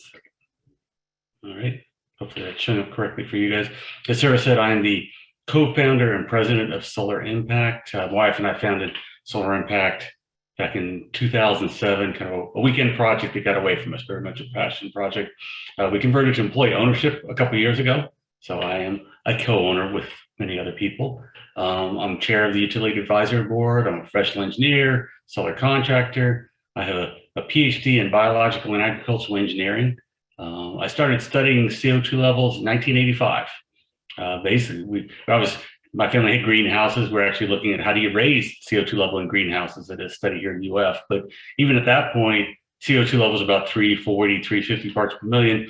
second. All right. Hopefully that's showing up correctly for you guys. As Sarah said, I'm the co-founder and president of Solar Impact. My wife and I founded Solar Impact back in 2007, kind of a weekend project that got away from us, very much a passion project. We converted to employee ownership a couple of years ago. So I am a co-owner with many other people. I'm chair of the Utility Advisory Board. I'm a professional engineer, solar contractor. I have a PhD in biological and agricultural engineering. I started studying CO2 levels in 1985. Basically, my family had greenhouses. We're actually looking at how do you raise CO2 level in greenhouses at a study here in UF. But even at that point, CO2 levels about 340, 350 parts per million.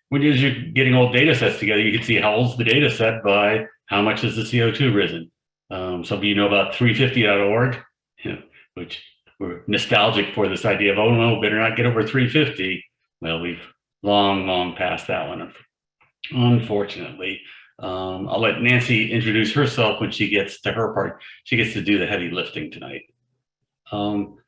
When you're getting old data sets together, you can see how old's the data set by how much has the CO2 risen. Some of you know about 350.org, which we're nostalgic for this idea of, oh no, better not get over 350. Well, we've long passed that one, unfortunately. I'll let Nancy introduce herself when she gets to her part. She gets to do the heavy lifting tonight. So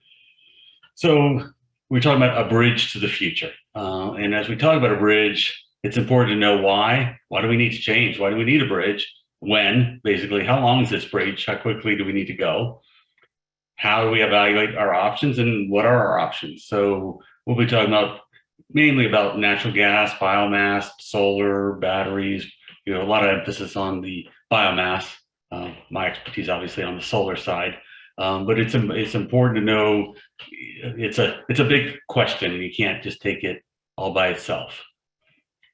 we're talking about a bridge to the future. And as we talk about a bridge, it's important to know why. Why do we need to change? Why do we need a bridge? When, basically, how long is this bridge? How quickly do we need to go? How do we evaluate our options, and what are our options? So we'll be talking about mainly about natural gas, biomass, solar, batteries, a lot of emphasis on the biomass. My expertise, obviously, on the solar side. But it's important to know it's a big question. You can't just take it all by itself.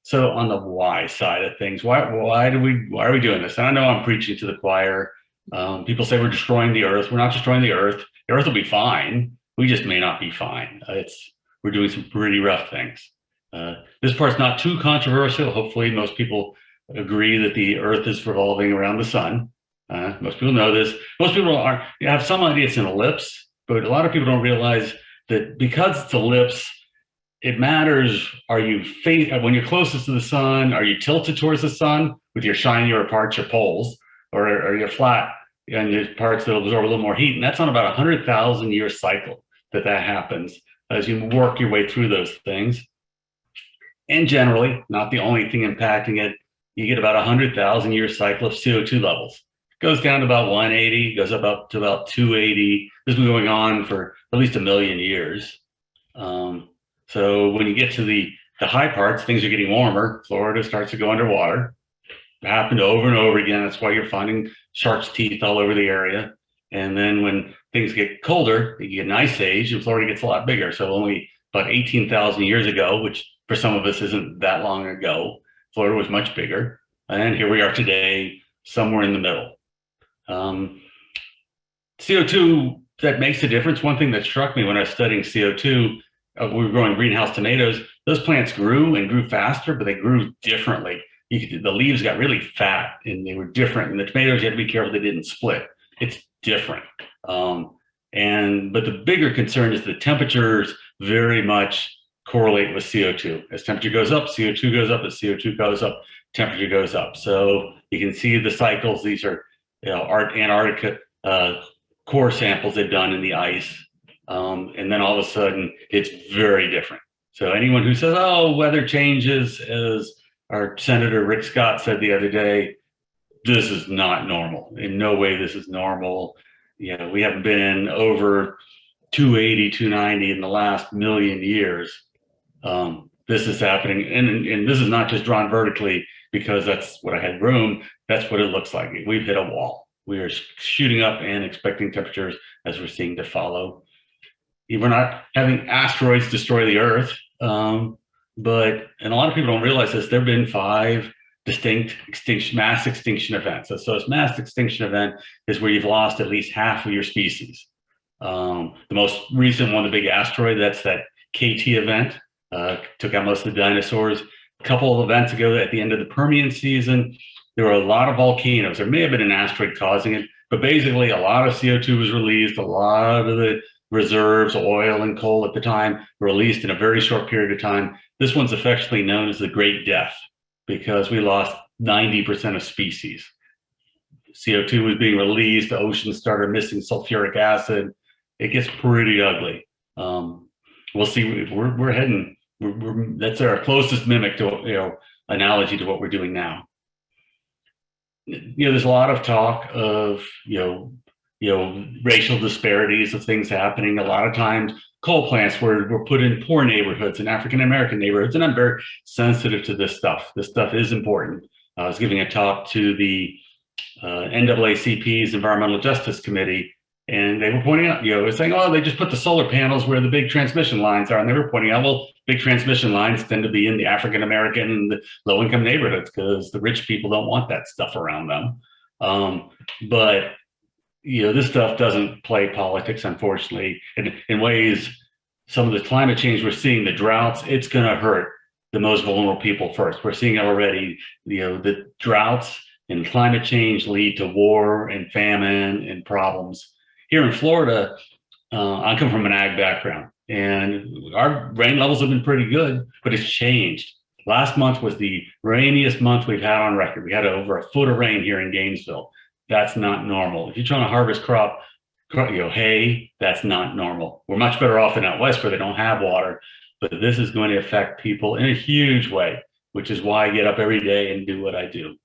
So on the why side of things, why are we doing this? And I know I'm preaching to the choir. People say we're destroying the earth. We're not destroying the earth. The earth will be fine. We just may not be fine. We're doing some pretty rough things. This part's not too controversial. Hopefully most people agree that the earth is revolving around the sun. Most people know this. Most people have some idea it's an ellipse, but a lot of people don't realize that because it's ellipse, it matters. When you're closest to the sun, are you tilted towards the sun with your shinier parts, your poles, or are you flat and your parts that absorb a little more heat? And that's on about 100,000 year cycle that happens as you work your way through those things. And generally, not the only thing impacting it, you get about 100,000 year cycle of CO2 levels. Goes down to about 180, goes up to about 280. This has been going on for at least 1 million years. So when you get to the high parts, things are getting warmer. Florida starts to go underwater. It happened over and over again. That's why you're finding shark's teeth all over the area. And then when things get colder, you get an ice age, and Florida gets a lot bigger. So only about 18,000 years ago, which for some of us isn't that long ago, Florida was much bigger. And here we are today, somewhere in the middle. CO2, that makes a difference. One thing that struck me when I was studying CO2, we were growing greenhouse tomatoes. Those plants grew and grew faster, but they grew differently. The leaves got really fat and they were different. And the tomatoes, you had to be careful they didn't split. It's different. But the bigger concern is the temperatures very much correlate with CO2. As temperature goes up, CO2 goes up. As CO2 goes up, temperature goes up. So you can see the cycles. These are Antarctica core samples they've done in the ice. And then all of a sudden, it's very different. So anyone who says, oh, weather changes, as our Senator Rick Scott said the other day, this is not normal. In no way this is normal. We haven't been over 280, 290 in the last 1 million years. This is happening. And this is not just drawn vertically because that's what I had room. That's what it looks like. We've hit a wall. We are shooting up and expecting temperatures, as we're seeing, to follow. We're not having asteroids destroy the Earth, and a lot of people don't realize this, there have been 5 distinct mass extinction events. So a mass extinction event is where you've lost at least half of your species. The most recent one, the big asteroid, that's that KT event, took out most of the dinosaurs. A couple of events ago, at the end of the Permian season, there were a lot of volcanoes. There may have been an asteroid causing it, but basically a lot of CO2 was released. A lot of the reserves, oil and coal at the time, were released in a very short period of time. This one's affectionately known as the Great Death because we lost 90% of species. CO2 was being released, the oceans started missing sulfuric acid. It gets pretty ugly. We'll see, we're heading That's our closest mimic to, analogy to what we're doing now. There's a lot of talk of, racial disparities of things happening. A lot of times coal plants were put in poor neighborhoods and African-American neighborhoods. And I'm very sensitive to this stuff. This stuff is important. I was giving a talk to the NAACP's Environmental Justice Committee, and they were pointing out, saying, oh, they just put the solar panels where the big transmission lines are. And they were pointing out, well, big transmission lines tend to be in the African-American and the low-income neighborhoods because the rich people don't want that stuff around them. But this stuff doesn't play politics, unfortunately. In ways, some of the climate change we're seeing, the droughts, it's going to hurt the most vulnerable people first. We're seeing it already. The droughts and climate change lead to war and famine and problems. Here in Florida, I come from an ag background, and our rain levels have been pretty good, but it's changed. Last month was the rainiest month we've had on record. We had over a foot of rain here in Gainesville. That's not normal. If you're trying to harvest hay, that's not normal. We're much better off in out west where they don't have water, but this is going to affect people in a huge way, which is why I get up every day and do what I do.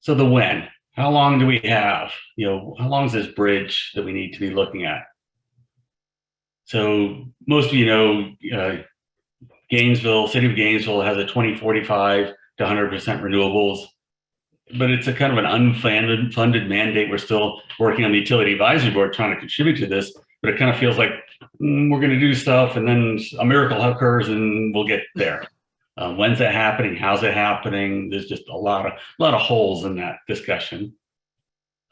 So the when. How long do we have? How long is this bridge that we need to be looking at? So most of you know, Gainesville, city of Gainesville has a 2045 to 100% renewables, but it's a kind of an unfunded mandate. We're still working on the Utility Advisory Board trying to contribute to this, but it kind of feels like we're going to do stuff and then a miracle occurs and we'll get there. When's that happening? How's it happening? There's just a lot of holes in that discussion.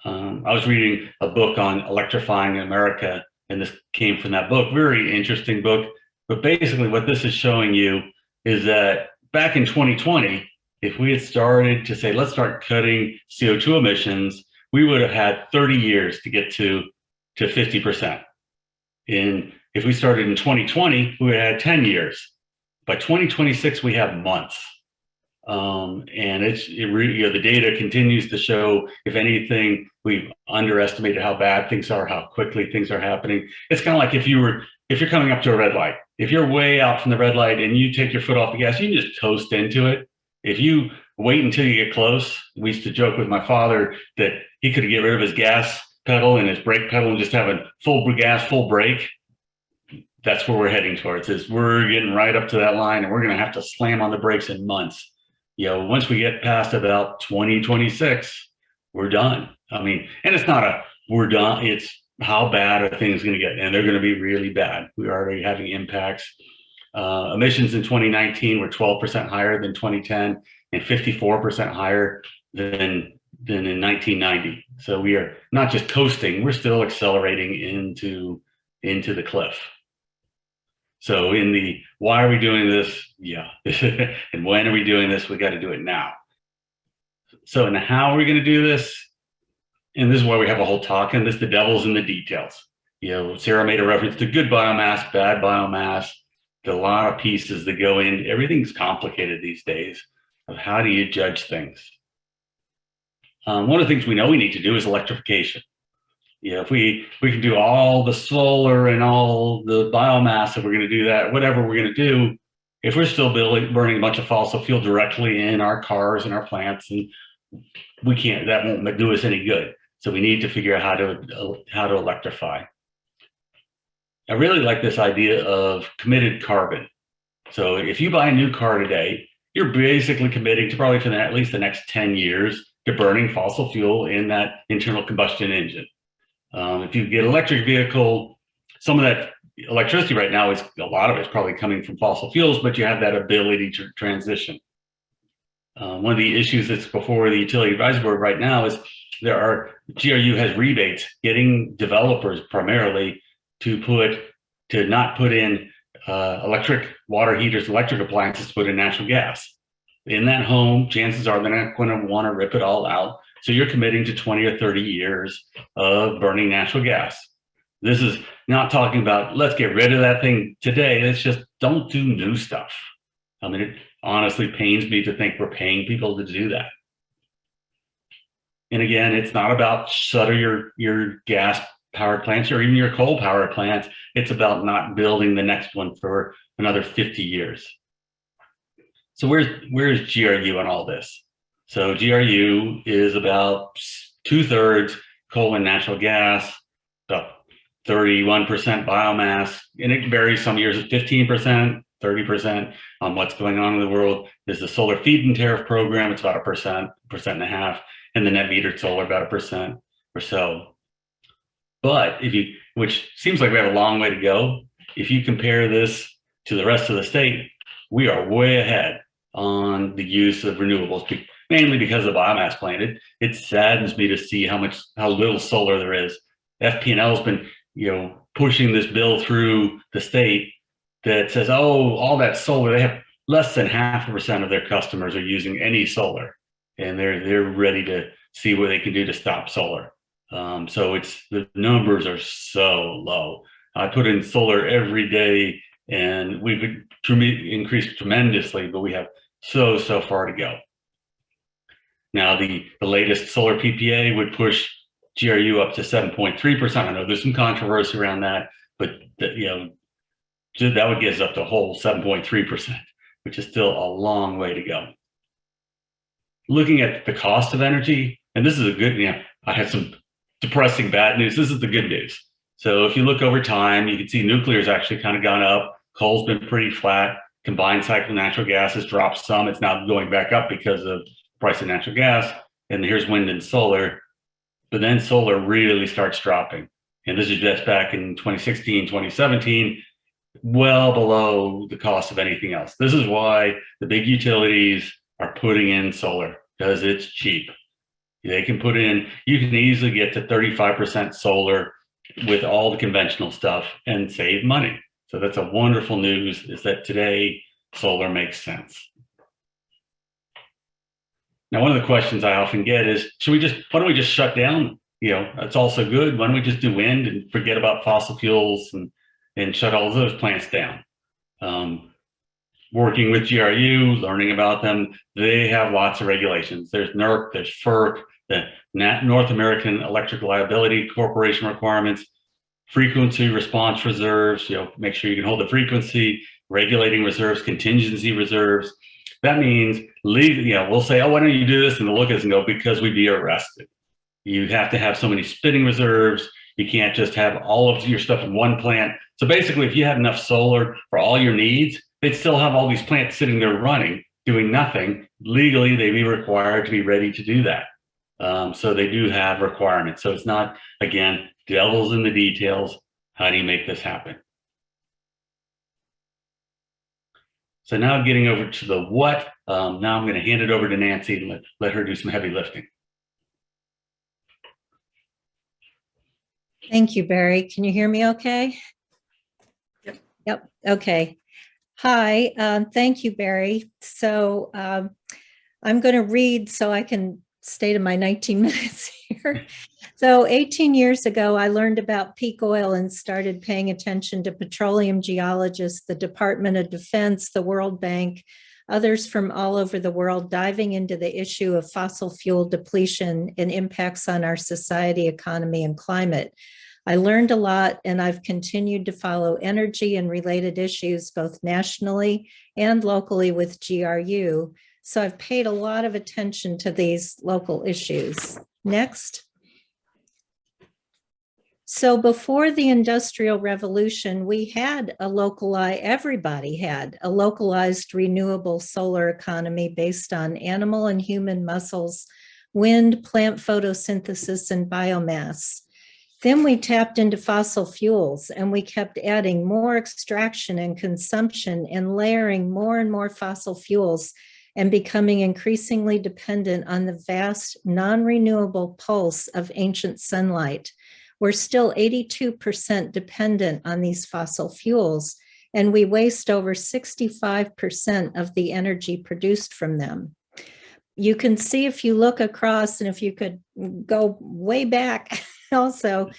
I was reading a book on electrifying America, and this came from that book. Very interesting book. But basically, what this is showing you is that back in 2020, if we had started to say, let's start cutting CO2 emissions, we would have had 30 years to get to 50%. And if we started in 2020, we would have had 10 years. By 2026, we have months. And the data continues to show, if anything, we've underestimated how bad things are, how quickly things are happening. It's kind of like if you're coming up to a red light, if you're way out from the red light and you take your foot off the gas, you can just toast into it. If you wait until you get close, we used to joke with my father that he could get rid of his gas pedal and his brake pedal and just have a full gas, full brake. That's where we're heading towards, is we're getting right up to that line and we're going to have to slam on the brakes in months. Once we get past about 2026, we're done. I mean, and it's not we're done. It's how bad are things going to get? And they're going to be really bad. We're already having impacts. Emissions in 2019 were 12% higher than 2010 and 54% higher than in 1990. So we are not just coasting, we're still accelerating into the cliff. So why are we doing this? Yeah. And when are we doing this? We got to do it now. So, and how are we going to do this? And this is why we have a whole talk on this, the devil's in the details. Sarah made a reference to good biomass, bad biomass, a lot of pieces that go in. Everything's complicated these days of how do you judge things. One of the things we know we need to do is electrification. If we can do all the solar and all the biomass, if we're going to do that, whatever we're going to do, if we're still burning a bunch of fossil fuel directly in our cars and our plants, and we can't, that won't do us any good. So we need to figure out how to electrify. I really like this idea of committed carbon. So if you buy a new car today, you're basically committing to probably for at least the next 10 years to burning fossil fuel in that internal combustion engine. If you get an electric vehicle, some of that electricity right now is, a lot of it's probably coming from fossil fuels, but you have that ability to transition. One of the issues that's before the Utility Advisory Board right now is GRU has rebates getting developers primarily to not put in electric water heaters, electric appliances, to put in natural gas. In that home, chances are they're not going to want to rip it all out. So you're committing to 20 or 30 years of burning natural gas. This is not talking about, let's get rid of that thing today. It's just don't do new stuff. I mean, it honestly pains me to think we're paying people to do that. And again, it's not about shutter your gas power plants or even your coal power plants. It's about not building the next one for another 50 years. So where's GRU on all this? So GRU is about 2/3 coal and natural gas, about 31% biomass, and it varies. Some years it's 15%, 30% on what's going on in the world. There's the solar feed-in tariff program. It's about 1.5%, and the net metered solar about 1% or so. But which seems like we have a long way to go. If you compare this to the rest of the state, we are way ahead on the use of renewables, mainly because of biomass planted. It saddens me to see how little solar there is. FP&L has been, pushing this bill through the state that says, oh, all that solar, they have less than 0.5% of their customers are using any solar, and they're ready to see what they can do to stop solar. So the numbers are so low. I put in solar every day, and we've increased tremendously, but we have so far to go. Now, the latest solar PPA would push GRU up to 7.3%. I know there's some controversy around that, but that would get us up to a whole 7.3%, which is still a long way to go. Looking at the cost of energy, and this is a good, I had some depressing bad news. This is the good news. So if you look over time, you can see nuclear has actually kind of gone up. Coal's been pretty flat. Combined cycle natural gas has dropped some. It's now going back up because of the price of natural gas. And here's wind and solar. But then solar really starts dropping. And this is just back in 2016, 2017, well below the cost of anything else. This is why the big utilities are putting in solar, because it's cheap. They can put in, you can easily get to 35% solar with all the conventional stuff and save money. So that's a wonderful news, is that today solar makes sense. Now, one of the questions I often get is, why don't we just shut down? It's all so good. Why don't we just do wind and forget about fossil fuels and shut all those plants down? Working with GRU, learning about them, they have lots of regulations. There's NERC, there's FERC, the North American Electric Liability Corporation requirements, frequency response reserves, make sure you can hold the frequency, regulating reserves, contingency reserves. That means we'll say, oh, why don't you do this? And they'll look at us and go, because we'd be arrested. You have to have so many spinning reserves. You can't just have all of your stuff in one plant. So basically, if you had enough solar for all your needs, they'd still have all these plants sitting there running, doing nothing. Legally, they'd be required to be ready to do that. So they do have requirements. So it's not, again, devil's in the details. How do you make this happen? So now getting over to the what, now I'm going to hand it over to Nancy and let her do some heavy lifting. Thank you, Barry. Can you hear me okay? Yep. Okay. Hi. Thank you, Barry. So I'm going to read so I can stay to my 19 minutes here. So 18 years ago, I learned about peak oil and started paying attention to petroleum geologists, the Department of Defense, the World Bank, others from all over the world diving into the issue of fossil fuel depletion and impacts on our society, economy, and climate. I learned a lot, and I've continued to follow energy and related issues both nationally and locally with GRU. So I've paid a lot of attention to these local issues. Next. So before the Industrial Revolution, we had everybody had a localized renewable solar economy based on animal and human muscles, wind, plant photosynthesis, and biomass. Then we tapped into fossil fuels, and we kept adding more extraction and consumption and layering more and more fossil fuels and becoming increasingly dependent on the vast non-renewable pulse of ancient sunlight. We're still 82% dependent on these fossil fuels, and we waste over 65% of the energy produced from them. You can see if you look across, and if you could go way back also,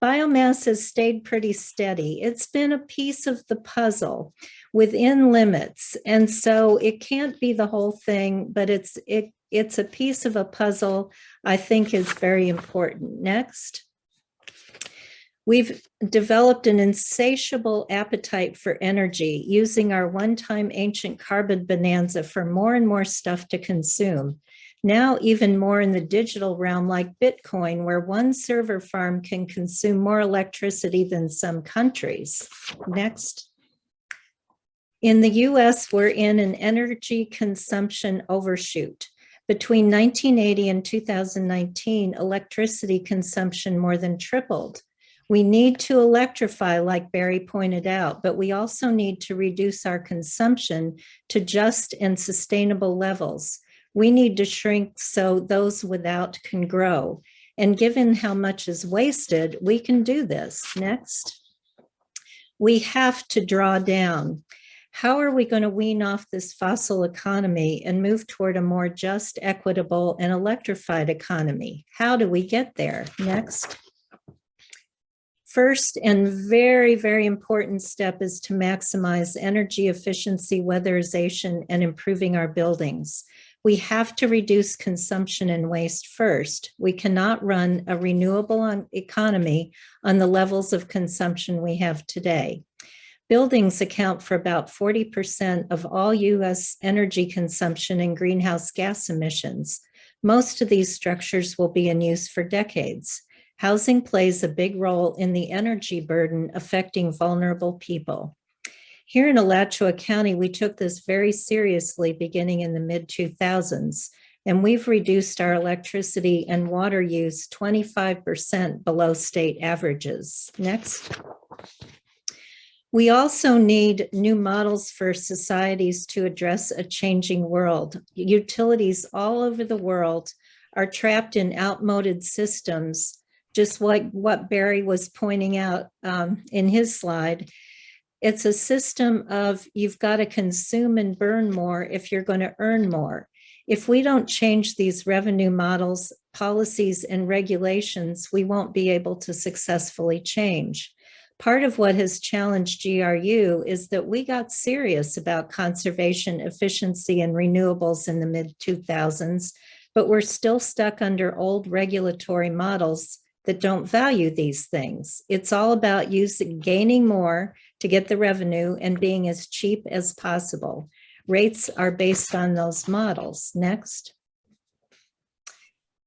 biomass has stayed pretty steady. It's been a piece of the puzzle within limits. And so it can't be the whole thing, but it's a piece of a puzzle I think is very important. Next. We've developed an insatiable appetite for energy, using our one-time ancient carbon bonanza for more and more stuff to consume. Now, even more in the digital realm, like Bitcoin, where one server farm can consume more electricity than some countries. Next. In the US, we're in an energy consumption overshoot. Between 1980 and 2019, electricity consumption more than tripled. We need to electrify, like Barry pointed out, but we also need to reduce our consumption to just and sustainable levels. We need to shrink so those without can grow. And given how much is wasted, we can do this. Next. We have to draw down. How are we going to wean off this fossil economy and move toward a more just, equitable, and electrified economy? How do we get there? Next. First and very, very important step is to maximize energy efficiency, weatherization, and improving our buildings. We have to reduce consumption and waste first. We cannot run a renewable economy on the levels of consumption we have today. Buildings account for about 40% of all US energy consumption and greenhouse gas emissions. Most of these structures will be in use for decades. Housing plays a big role in the energy burden affecting vulnerable people. Here in Alachua County, we took this very seriously beginning in the mid-2000s, and we've reduced our electricity and water use 25% below state averages. Next. We also need new models for societies to address a changing world. Utilities all over the world are trapped in outmoded systems, just like what Barry was pointing out in his slide. It's a system of you've got to consume and burn more if you're going to earn more. If we don't change these revenue models, policies, and regulations, we won't be able to successfully change. Part of what has challenged GRU is that we got serious about conservation, efficiency, and renewables in the mid-2000s, but we're still stuck under old regulatory models that don't value these things. It's all about gaining more to get the revenue and being as cheap as possible. Rates are based on those models. Next.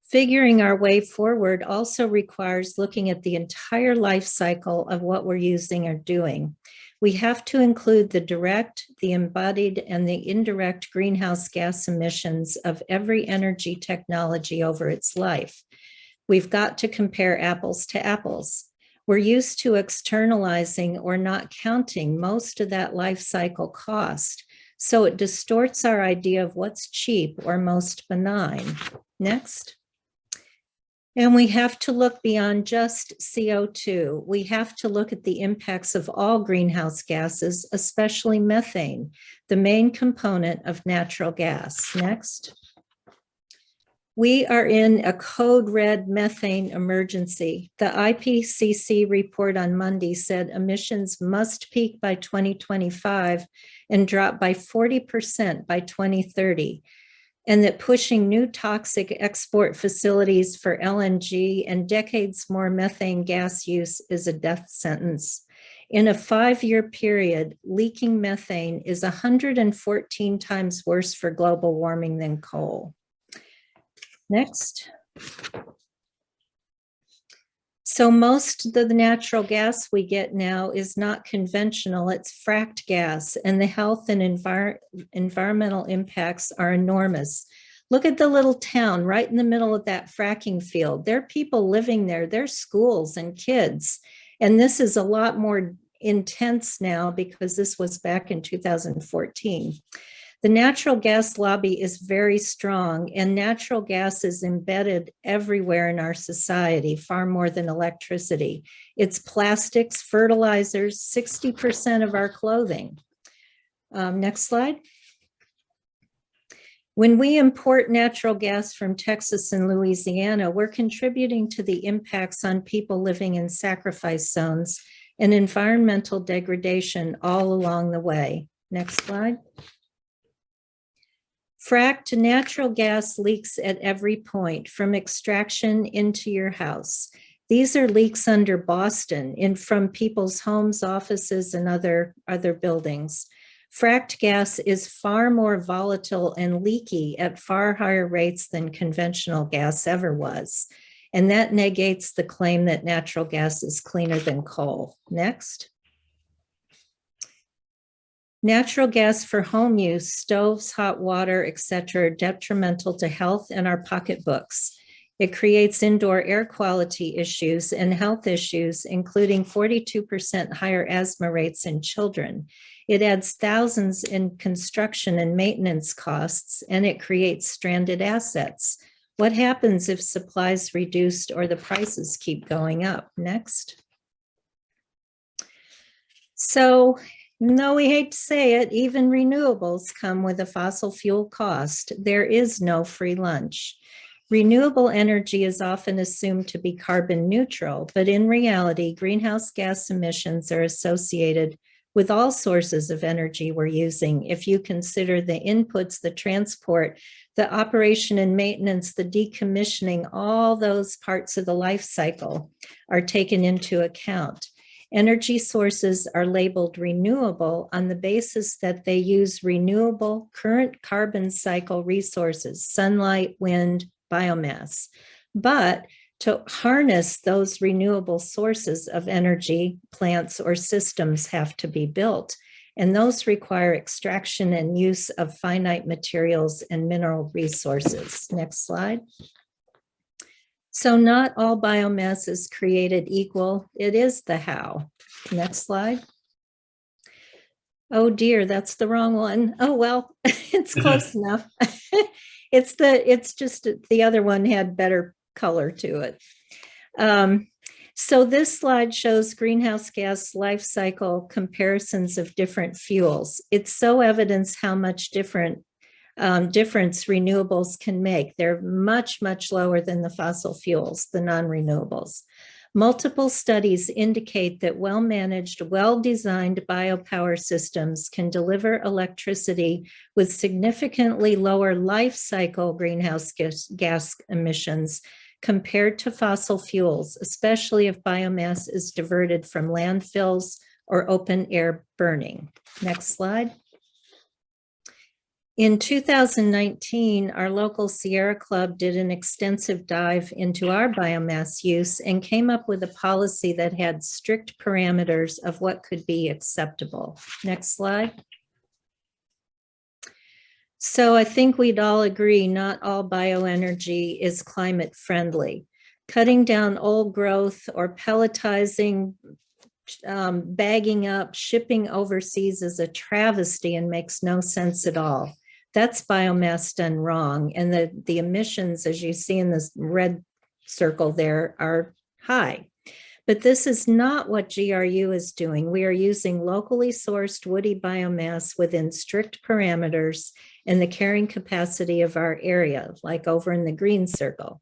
Figuring our way forward also requires looking at the entire life cycle of what we're using or doing. We have to include the direct, the embodied, and the indirect greenhouse gas emissions of every energy technology over its life. We've got to compare apples to apples. We're used to externalizing or not counting most of that life cycle cost, so it distorts our idea of what's cheap or most benign. Next. And we have to look beyond just CO2. We have to look at the impacts of all greenhouse gases, especially methane, the main component of natural gas. Next. We are in a code red methane emergency. The IPCC report on Monday said emissions must peak by 2025 and drop by 40% by 2030. And that pushing new toxic export facilities for LNG and decades more methane gas use is a death sentence. In a 5-year period, leaking methane is 114 times worse for global warming than coal. Next. So most of the natural gas we get now is not conventional, it's fracked gas, and the health and environmental impacts are enormous. Look at the little town right in the middle of that fracking field. There are people living there, there's schools and kids, and this is a lot more intense now because this was back in 2014. The natural gas lobby is very strong, and natural gas is embedded everywhere in our society, far more than electricity. It's plastics, fertilizers, 60% of our clothing. Next slide. When we import natural gas from Texas and Louisiana, we're contributing to the impacts on people living in sacrifice zones and environmental degradation all along the way. Next slide. Fracked natural gas leaks at every point, from extraction into your house. These are leaks under Boston from people's homes, offices, and other buildings. Fracked gas is far more volatile and leaky at far higher rates than conventional gas ever was. And that negates the claim that natural gas is cleaner than coal. Next. Natural gas for home use, stoves, hot water, etc., are detrimental to health and our pocketbooks. It creates indoor air quality issues and health issues, including 42% higher asthma rates in children. It adds thousands in construction and maintenance costs, and it creates stranded assets. What happens if supply is reduced or the prices keep going up? Next. So, no, we hate to say it, even renewables come with a fossil fuel cost. There is no free lunch. Renewable energy is often assumed to be carbon neutral, but in reality, greenhouse gas emissions are associated with all sources of energy we're using. If you consider the inputs, the transport, the operation and maintenance, the decommissioning, all those parts of the life cycle are taken into account. Energy sources are labeled renewable on the basis that they use renewable current carbon cycle resources, sunlight, wind, biomass. But to harness those renewable sources of energy, plants or systems have to be built. And those require extraction and use of finite materials and mineral resources. Next slide. So not all biomass is created equal. It is the how. Next slide. Oh dear, that's the wrong one. Oh, well, it's close enough. It's just the other one had better color to it. So this slide shows greenhouse gas life cycle comparisons of different fuels. It's so evident how much difference renewables can make. They're much, much lower than the fossil fuels, the non-renewables. Multiple studies indicate that well-managed, well-designed biopower systems can deliver electricity with significantly lower life cycle greenhouse gas emissions compared to fossil fuels, especially if biomass is diverted from landfills or open air burning. Next slide. In 2019, our local Sierra Club did an extensive dive into our biomass use and came up with a policy that had strict parameters of what could be acceptable. Next slide. So I think we'd all agree not all bioenergy is climate friendly. Cutting down old growth or pelletizing, bagging up, shipping overseas is a travesty and makes no sense at all. That's biomass done wrong. And the emissions, as you see in this red circle there, are high. But this is not what GRU is doing. We are using locally sourced woody biomass within strict parameters and the carrying capacity of our area, like over in the green circle.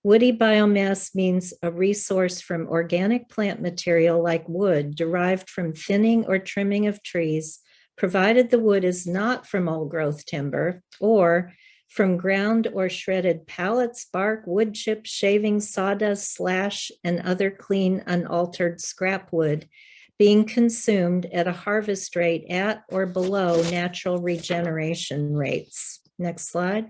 Woody biomass means a resource from organic plant material like wood derived from thinning or trimming of trees, provided the wood is not from old growth timber or from ground or shredded pallets, bark, wood chips, shavings, sawdust, slash, and other clean, unaltered scrap wood being consumed at a harvest rate at or below natural regeneration rates. Next slide.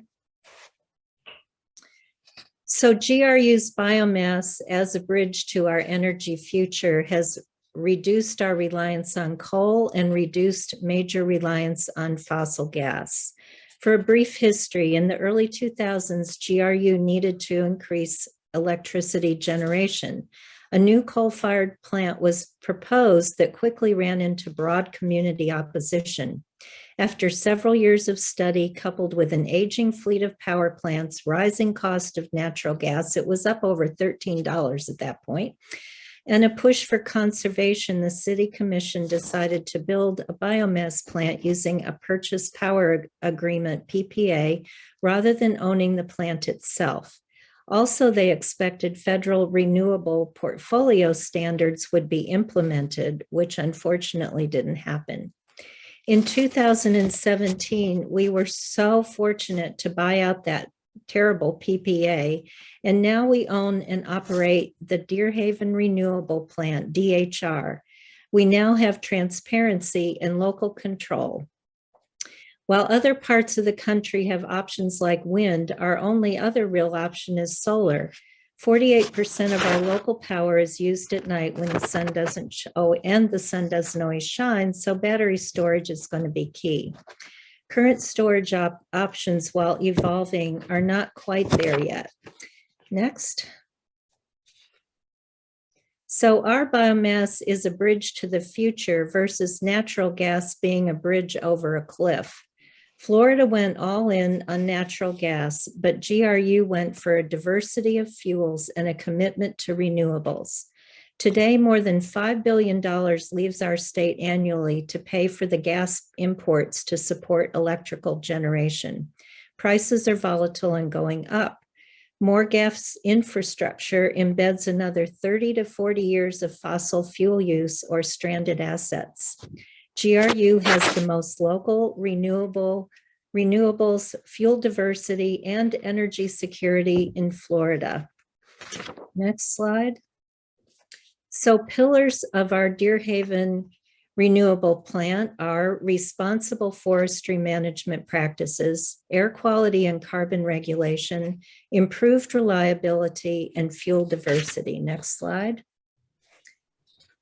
So GRU's biomass as a bridge to our energy future has reduced our reliance on coal and reduced major reliance on fossil gas. For a brief history, in the early 2000s, GRU needed to increase electricity generation. A new coal-fired plant was proposed that quickly ran into broad community opposition. After several years of study, coupled with an aging fleet of power plants, rising cost of natural gas, it was up over $13 at that point, and a push for conservation, the City Commission decided to build a biomass plant using a purchase power agreement, PPA, rather than owning the plant itself. Also, they expected federal renewable portfolio standards would be implemented, which unfortunately didn't happen. In 2017, we were so fortunate to buy out that terrible PPA. And now we own and operate the Deerhaven Renewable Plant, DHR. We now have transparency and local control. While other parts of the country have options like wind, our only other real option is solar. 48% of our local power is used at night when the sun doesn't and the sun doesn't always shine, so battery storage is going to be key. Current storage options, while evolving, are not quite there yet. Next. So our biomass is a bridge to the future versus natural gas being a bridge over a cliff. Florida went all in on natural gas, but GRU went for a diversity of fuels and a commitment to renewables. Today, more than $5 billion leaves our state annually to pay for the gas imports to support electrical generation. Prices are volatile and going up. More gas infrastructure embeds another 30 to 40 years of fossil fuel use or stranded assets. GRU has the most local renewables, fuel diversity, and energy security in Florida. Next slide. So pillars of our Deerhaven renewable plant are responsible forestry management practices, air quality and carbon regulation, improved reliability, and fuel diversity. Next slide.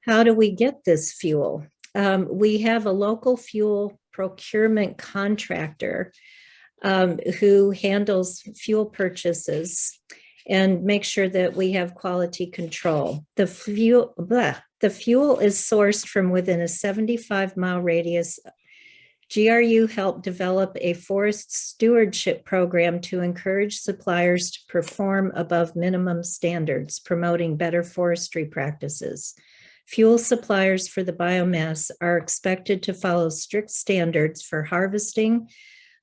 How do we get this fuel? We have a local fuel procurement contractor who handles fuel purchases and make sure that we have quality control. The fuel is sourced from within a 75-mile radius. GRU helped develop a forest stewardship program to encourage suppliers to perform above minimum standards, promoting better forestry practices. Fuel suppliers for the biomass are expected to follow strict standards for harvesting,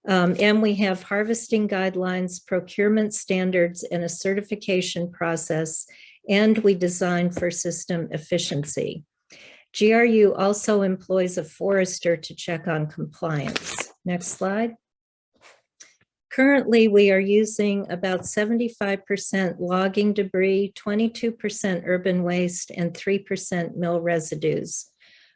and we have harvesting guidelines, procurement standards, and a certification process, and we design for system efficiency. GRU also employs a forester to check on compliance. Next slide. Currently, we are using about 75% logging debris, 22% urban waste, and 3% mill residues.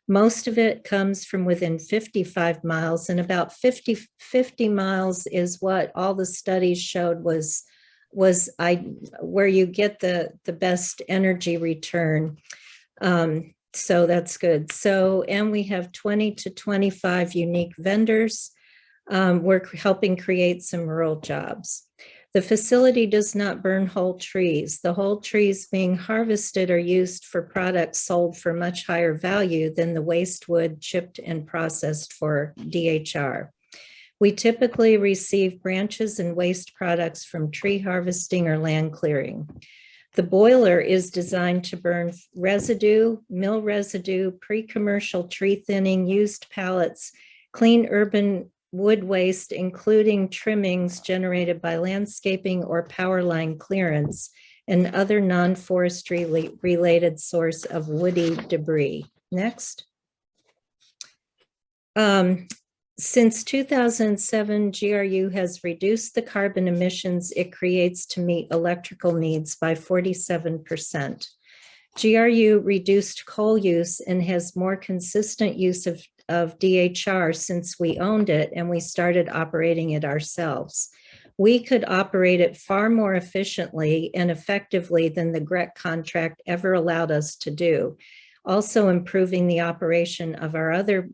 Most of it comes from within 55 miles, and about 50 miles is what all the studies showed was where you get the best energy return. So that's good. So, and we have 20 to 25 unique vendors. We're helping create some rural jobs. The facility does not burn whole trees. The whole trees being harvested are used for products sold for much higher value than the waste wood chipped and processed for DHR. We typically receive branches and waste products from tree harvesting or land clearing. The boiler is designed to burn residue, mill residue, pre-commercial tree thinning, used pallets, clean urban wood waste, including trimmings generated by landscaping or power line clearance, and other non-forestry related source of woody debris. Next. Since 2007, GRU has reduced the carbon emissions it creates to meet electrical needs by 47%. GRU reduced coal use and has more consistent use of DHR since we owned it and we started operating it ourselves. We could operate it far more efficiently and effectively than the GREC contract ever allowed us to do, also improving the operation of our other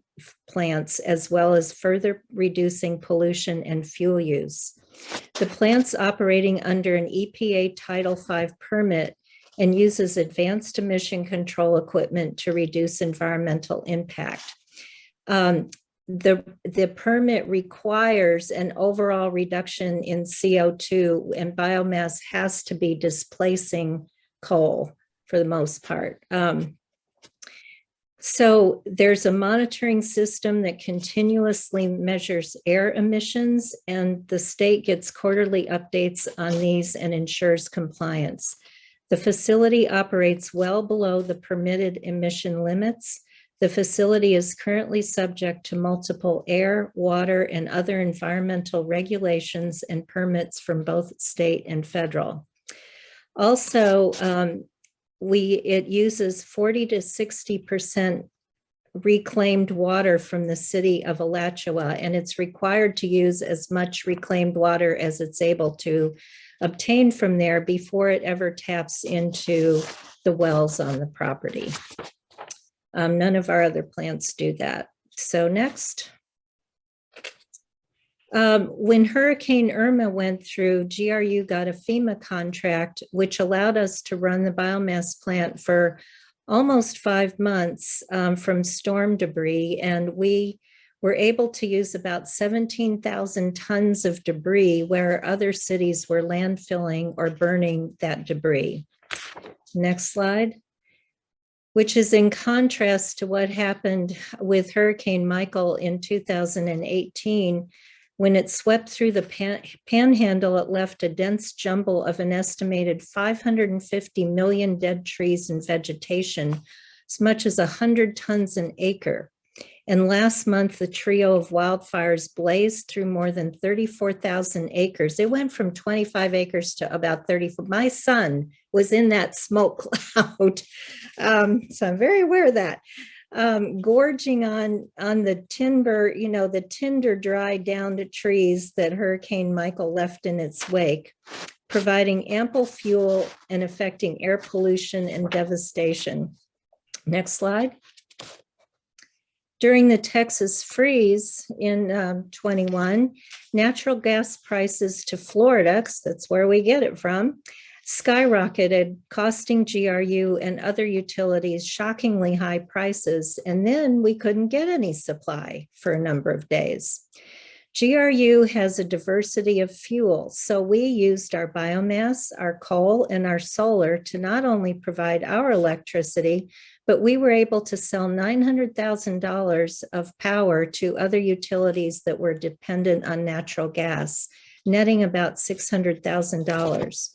plants as well as further reducing pollution and fuel use. The plant's operating under an EPA Title V permit and uses advanced emission control equipment to reduce environmental impact. The permit requires an overall reduction in CO2, and biomass has to be displacing coal for the most part. So there's a monitoring system that continuously measures air emissions, and the state gets quarterly updates on these and ensures compliance. The facility operates well below the permitted emission limits. The facility is currently subject to multiple air, water, and other environmental regulations and permits from both state and federal. Also, it uses 40 to 60% reclaimed water from the city of Alachua, and it's required to use as much reclaimed water as it's able to obtain from there before it ever taps into the wells on the property. None of our other plants do that. So next. When Hurricane Irma went through, GRU got a FEMA contract, which allowed us to run the biomass plant for almost 5 months from storm debris. And we were able to use about 17,000 tons of debris where other cities were landfilling or burning that debris. Next slide. Which is in contrast to what happened with Hurricane Michael in 2018. When it swept through the panhandle, it left a dense jumble of an estimated 550 million dead trees and vegetation, as much as 100 tons an acre. And last month, the trio of wildfires blazed through more than 34,000 acres. It went from 25 acres to about 34. My son was in that smoke cloud. So I'm very aware of that. Gorging on the timber, the tinder dried down to trees that Hurricane Michael left in its wake, providing ample fuel and affecting air pollution and devastation. Next slide. During the Texas freeze in 21, natural gas prices to Florida, because that's where we get it from, skyrocketed, costing GRU and other utilities shockingly high prices, and then we couldn't get any supply for a number of days. GRU has a diversity of fuels, so we used our biomass, our coal, and our solar to not only provide our electricity, but we were able to sell $900,000 of power to other utilities that were dependent on natural gas, netting about $600,000.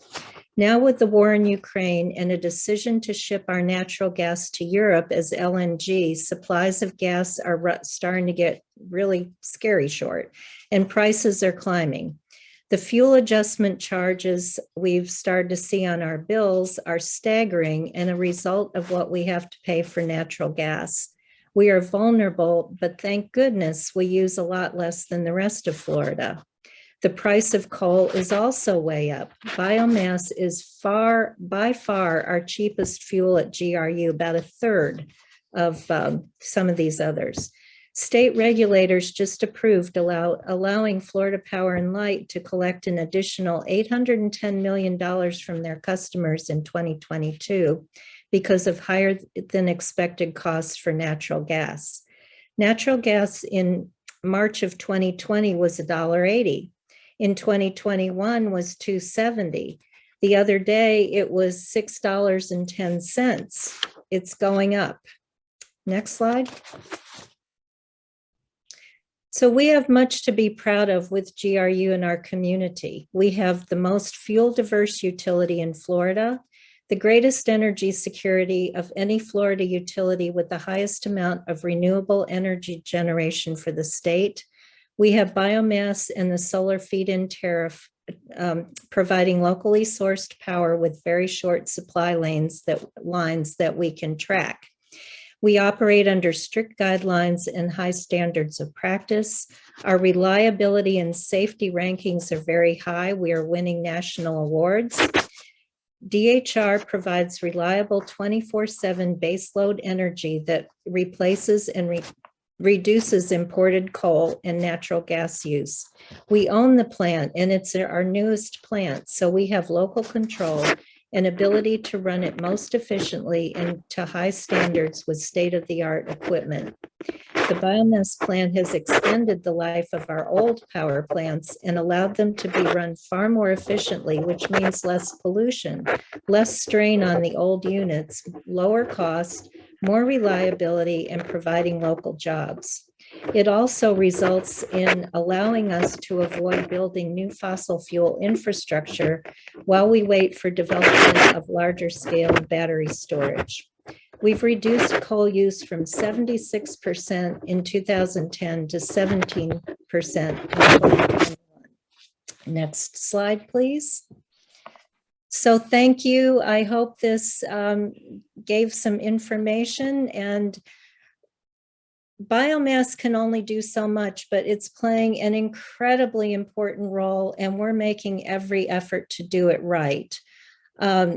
Now with the war in Ukraine and a decision to ship our natural gas to Europe as LNG, supplies of gas are starting to get really scary short, and prices are climbing. The fuel adjustment charges we've started to see on our bills are staggering and a result of what we have to pay for natural gas. We are vulnerable, but thank goodness we use a lot less than the rest of Florida. The price of coal is also way up. Biomass is by far our cheapest fuel at GRU, about a third of some of these others. State regulators just approved allowing Florida Power and Light to collect an additional $810 million from their customers in 2022 because of higher than expected costs for natural gas. Natural gas in March of 2020 was $1.80. In 2021 was $2.70. The other day it was $6.10. It's going up. Next slide. So we have much to be proud of with GRU in our community. We have the most fuel diverse utility in Florida, the greatest energy security of any Florida utility with the highest amount of renewable energy generation for the state. We have biomass and the solar feed-in tariff providing locally sourced power with very short supply lines that we can track. We operate under strict guidelines and high standards of practice. Our reliability and safety rankings are very high. We are winning national awards. DHR provides reliable 24/7 baseload energy that replaces and reduces imported coal and natural gas use. We own the plant and it's our newest plant, so we have local control and ability to run it most efficiently and to high standards with state-of-the-art equipment. The biomass plant has extended the life of our old power plants and allowed them to be run far more efficiently, which means less pollution, less strain on the old units, lower cost, more reliability, and providing local jobs. It also results in allowing us to avoid building new fossil fuel infrastructure while we wait for development of larger scale battery storage. We've reduced coal use from 76% in 2010 to 17% in 2021. Next slide, please. So thank you. I hope this gave some information, and biomass can only do so much, but it's playing an incredibly important role, and we're making every effort to do it right.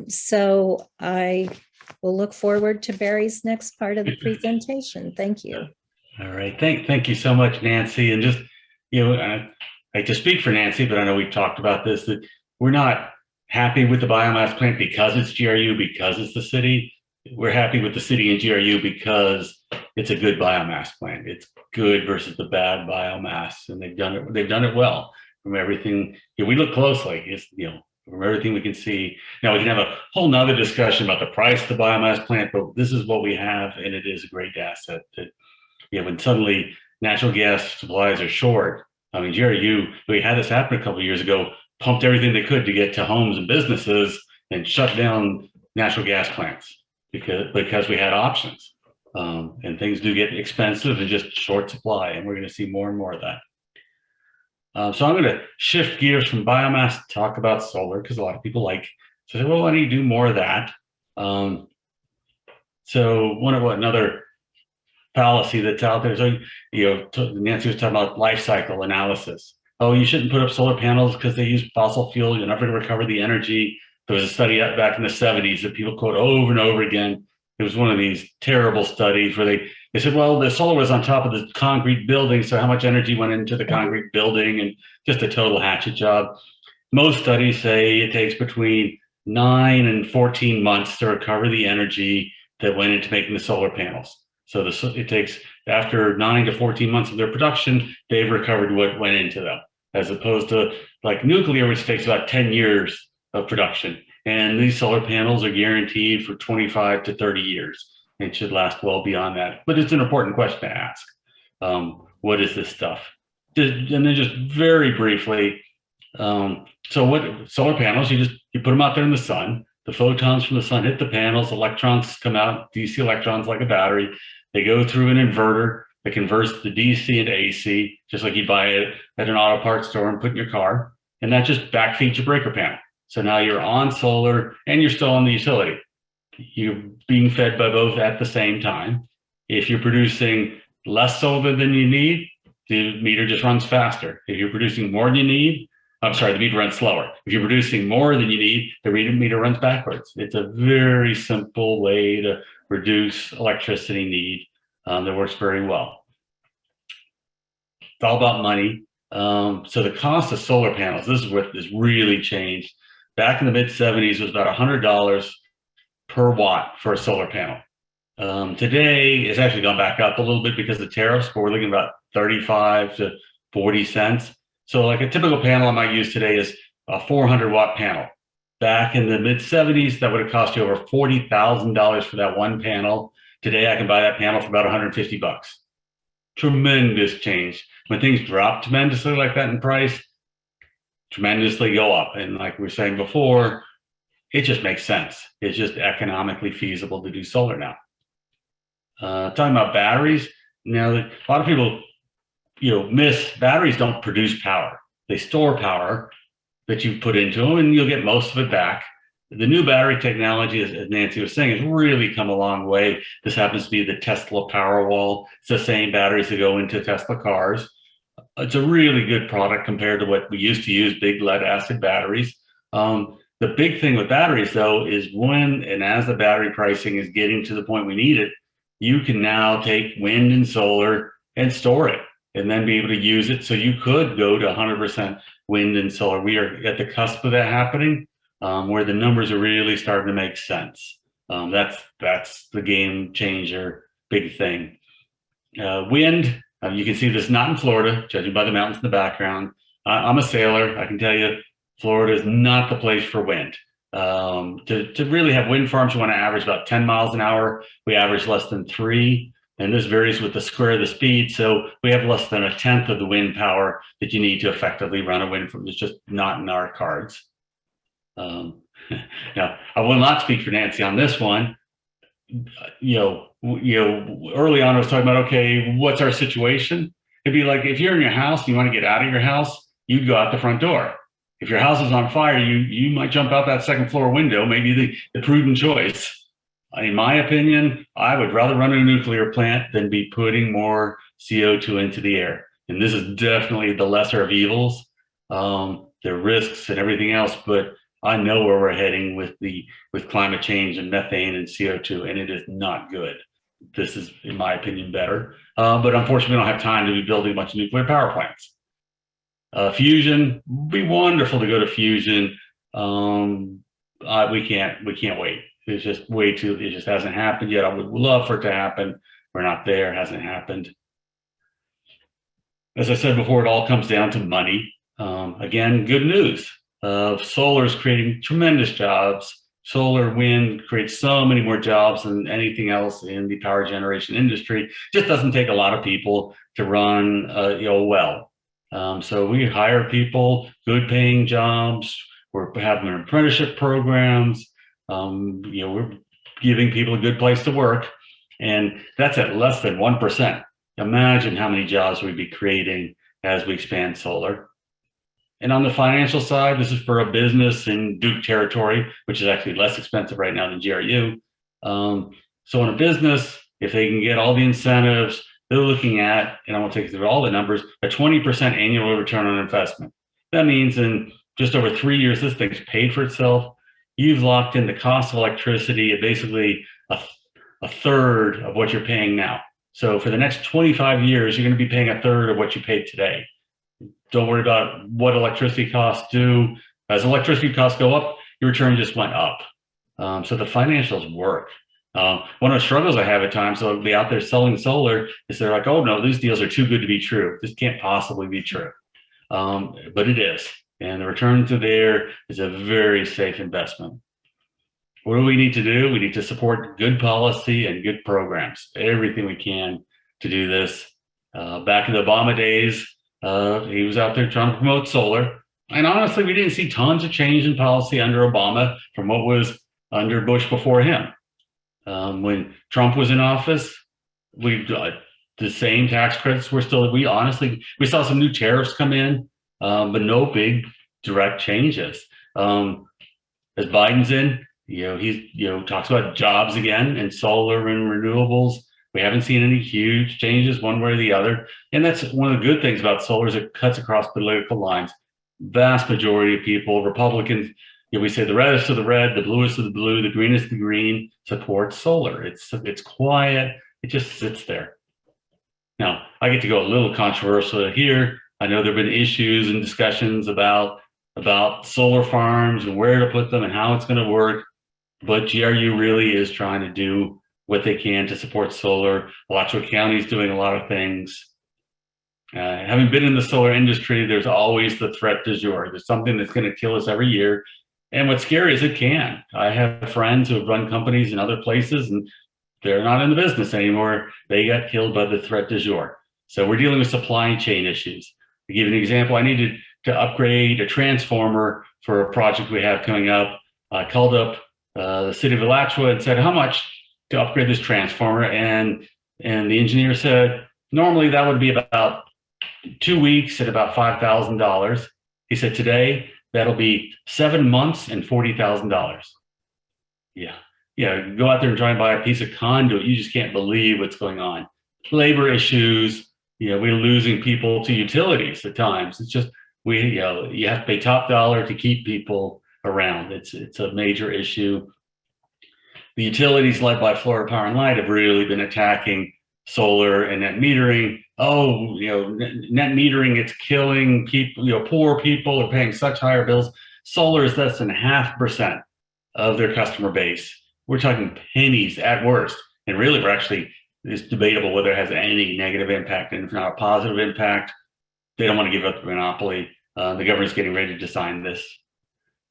So I will look forward to Barry's next part of the presentation. Thank you. All right, thank you so much, Nancy. And just, I hate to speak for Nancy, but I know we've talked about this, that we're not happy with the biomass plant because it's GRU, because it's the city. We're happy with the city and GRU because it's a good biomass plant. It's good versus the bad biomass, and they've done it well. From everything, we look closely, it's, from everything we can see. Now we can have a whole nother discussion about the price of the biomass plant, but this is what we have, and it is a great asset that, when suddenly natural gas supplies are short. I mean, GRU, we had this happen a couple of years ago, pumped everything they could to get to homes and businesses and shut down natural gas plants because we had options. And things do get expensive and just short supply, and we're going to see more and more of that. So I'm going to shift gears from biomass to talk about solar, because a lot of people like to say, well, why don't you do more of that? So another fallacy that's out there. So, Nancy was talking about life cycle analysis. Oh, you shouldn't put up solar panels because they use fossil fuel. You're never going to recover the energy. There was a study back in the 70s that people quote over and over again. It was one of these terrible studies where they said, well, the solar was on top of the concrete building, so how much energy went into the concrete building, and just a total hatchet job. Most studies say it takes between 9 and 14 months to recover the energy that went into making the solar panels. So it takes, after 9 to 14 months of their production, they've recovered what went into them, as opposed to like nuclear, which takes about 10 years of production. And these solar panels are guaranteed for 25 to 30 years and should last well beyond that. But it's an important question to ask. What is this stuff? And then just very briefly, so what solar panels, you put them out there in the sun. The photons from the sun hit the panels, electrons come out, DC electrons like a battery. They go through an inverter that converts the DC into AC, just like you buy it at an auto parts store and put in your car. And that just backfeeds your breaker panel. So now you're on solar and you're still on the utility. You're being fed by both at the same time. If you're producing less solar than you need, the meter just runs faster. If you're producing more than you need, the meter runs slower. If you're producing more than you need, the meter runs backwards. It's a very simple way to reduce electricity need that works very well. It's all about money. So the cost of solar panels, this is what has really changed. Back in the mid-70s, it was about $100 per watt for a solar panel. Today, it's actually gone back up a little bit because of tariffs, but we're looking at about 35 to 40 cents. So like a typical panel I might use today is a 400-watt panel. Back in the mid-70s, that would have cost you over $40,000 for that one panel. Today, I can buy that panel for about 150 bucks. Tremendous change. When things drop tremendously like that in price, tremendously go up. And like we were saying before, it just makes sense. It's just economically feasible to do solar now. Talking about batteries, now a lot of people, miss batteries don't produce power. They store power that you put into them, and you'll get most of it back. The new battery technology, as Nancy was saying, has really come a long way. This happens to be the Tesla Powerwall. It's the same batteries that go into Tesla cars. It's a really good product compared to what we used to use, big lead acid batteries. The big thing with batteries, though, is when and as the battery pricing is getting to the point we need it, you can now take wind and solar and store it and then be able to use it. So you could go to 100% wind and solar. We are at the cusp of that happening, where the numbers are really starting to make sense. That's the game changer, big thing. Wind, you can see this not in Florida, judging by the mountains in the background. I'm a sailor. I can tell you, Florida is not the place for wind. To really have wind farms, you want to average about 10 miles an hour. We average less than 3. And this varies with the square of the speed. So we have less than 1/10 of the wind power that you need to effectively run a wind farm. It's just not in our cards. Now, I will not speak for Nancy on this one. early on I was talking about, okay, what's our situation? It'd be like if you're in your house and you want to get out of your house, you'd go out the front door. If your house is on fire, you might jump out that second floor window, maybe the prudent choice. In my opinion, I would rather run a nuclear plant than be putting more CO2 into the air. And this is definitely the lesser of evils. There are risks and everything else, but I know where we're heading with climate change and methane and CO2, and it is not good. This is, in my opinion, better. But unfortunately, we don't have time to be building a bunch of nuclear power plants. Fusion, would be wonderful to go to fusion. We can't wait. It's just way too, it just hasn't happened yet. I would love for it to happen. We're not there, hasn't happened. As I said before, it all comes down to money. Again, good news. Solar is creating tremendous jobs. Solar, wind creates so many more jobs than anything else in the power generation industry. Just doesn't take a lot of people to run well. So we hire people, good paying jobs. We're having apprenticeship programs. We're giving people a good place to work, and that's at less than 1%. Imagine how many jobs we'd be creating as we expand solar. And on the financial side, this is for a business in Duke territory, which is actually less expensive right now than GRU. So in a business, if they can get all the incentives, they're looking at, and I won't take you through all the numbers, a 20% annual return on investment. That means in just over 3 years, this thing's paid for itself. You've locked in the cost of electricity at basically a third of what you're paying now. So for the next 25 years, you're going to be paying a third of what you paid today. Don't worry about what electricity costs do. As electricity costs go up, your return just went up. So the financials work. One of the struggles I have at times, so I'll be out there selling solar, is they're like, oh no, these deals are too good to be true. This can't possibly be true. But it is. And the return to there is a very safe investment. What do we need to do? We need to support good policy and good programs, everything we can to do this. Back in the Obama days, he was out there trying to promote solar. And honestly, we didn't see tons of change in policy under Obama from what was under Bush before him. When Trump was in office, the same tax credits were still, we saw some new tariffs come in, but no big direct changes. As Biden's in, he talks about jobs again and solar and renewables. We haven't seen any huge changes one way or the other. And that's one of the good things about solar is it cuts across political lines. Vast majority of people, Republicans, we say the reddest of the red, the bluest of the blue, the greenest of the green, support solar. It's quiet. It just sits there. Now, I get to go a little controversial here. I know there have been issues and discussions about solar farms and where to put them and how it's going to work. But GRU really is trying to do what they can to support solar. Alachua County is doing a lot of things. Having been in the solar industry, there's always the threat du jour. There's something that's going to kill us every year. And what's scary is it can. I have friends who have run companies in other places and they're not in the business anymore. They got killed by the threat du jour. So we're dealing with supply chain issues. To give you an example, I needed to upgrade a transformer for a project we have coming up. I called up the city of Alachua and said, how much to upgrade this transformer? And the engineer said, normally that would be about 2 weeks at about $5,000. He said, today, that'll be 7 months and $40,000. Yeah, go out there and try and buy a piece of conduit. You just can't believe what's going on. Labor issues, we're losing people to utilities at times. It's just, you have to pay top dollar to keep people around. It's a major issue. The utilities led by Florida Power and Light have really been attacking solar and net metering. Net metering, it's killing people, poor people are paying such higher bills. Solar is less than 0.5% of their customer base. We're talking pennies at worst. And really, it's debatable whether it has any negative impact. And if not a positive impact, they don't want to give up the monopoly. The government's getting ready to sign this.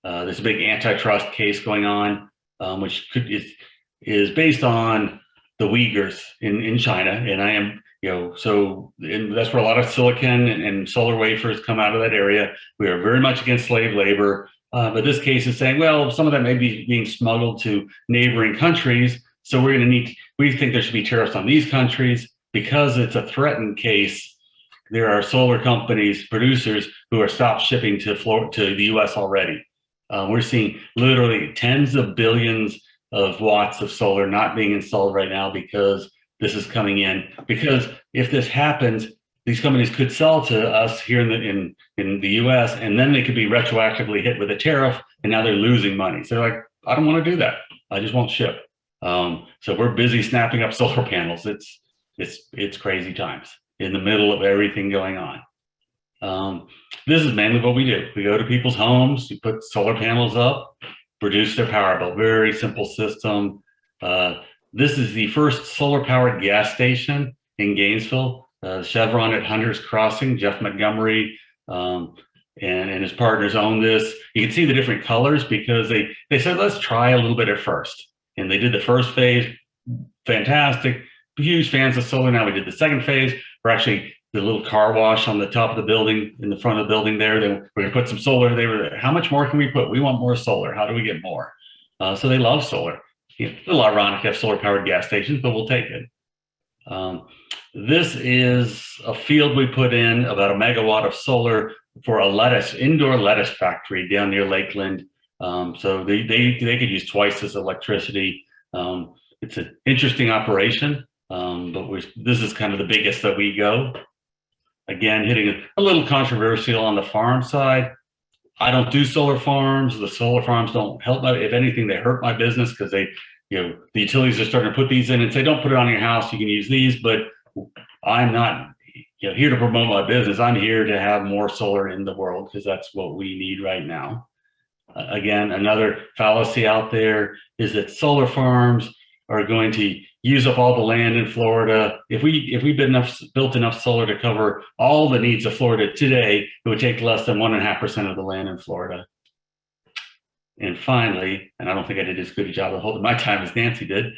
There's a big antitrust case going on, which is based on the Uyghurs in China. And I am, and that's where a lot of silicon and solar wafers come out of that area. We are very much against slave labor. But this case is saying, well, some of that may be being smuggled to neighboring countries. So we think there should be tariffs on these countries because it's a threatened case. There are solar companies, producers who are stopped shipping to the US already. We're seeing literally tens of billions of watts of solar not being installed right now because this is coming in. Because if this happens, these companies could sell to us here in the US, and then they could be retroactively hit with a tariff, and now they're losing money. So they're like, I don't want to do that. I just won't ship. So we're busy snapping up solar panels. It's crazy times in the middle of everything going on. This is mainly what we do. We go to people's homes, you put solar panels up, reduce their power bill. Very simple system. This is the first solar powered gas station in Gainesville. Chevron at Hunter's Crossing, Jeff Montgomery and his partners own this. You can see the different colors because they said, let's try a little bit at first. And they did the first phase, fantastic, huge fans of solar. Now we did the second phase. We're actually the little car wash on the top of the building, in the front of the building there. We're gonna put some solar. They were, how much more can we put? We want more solar. How do we get more? So they love solar. A little ironic to have solar powered gas stations, but we'll take it. This is a field we put in about 1 megawatt of solar for a indoor lettuce factory down near Lakeland. So they could use twice as electricity. It's an interesting operation, but this is kind of the biggest that we go. Again, hitting a little controversial on the farm side. I don't do solar farms. The solar farms don't help if anything, they hurt my business because the utilities are starting to put these in and say, don't put it on your house, you can use these, but I'm not here to promote my business. I'm here to have more solar in the world because that's what we need right now. Again, another fallacy out there is that solar farms are going to use up all the land in Florida. If we built enough solar to cover all the needs of Florida today, it would take less than 1.5% of the land in Florida. And finally, and I don't think I did as good a job of holding my time as Nancy did,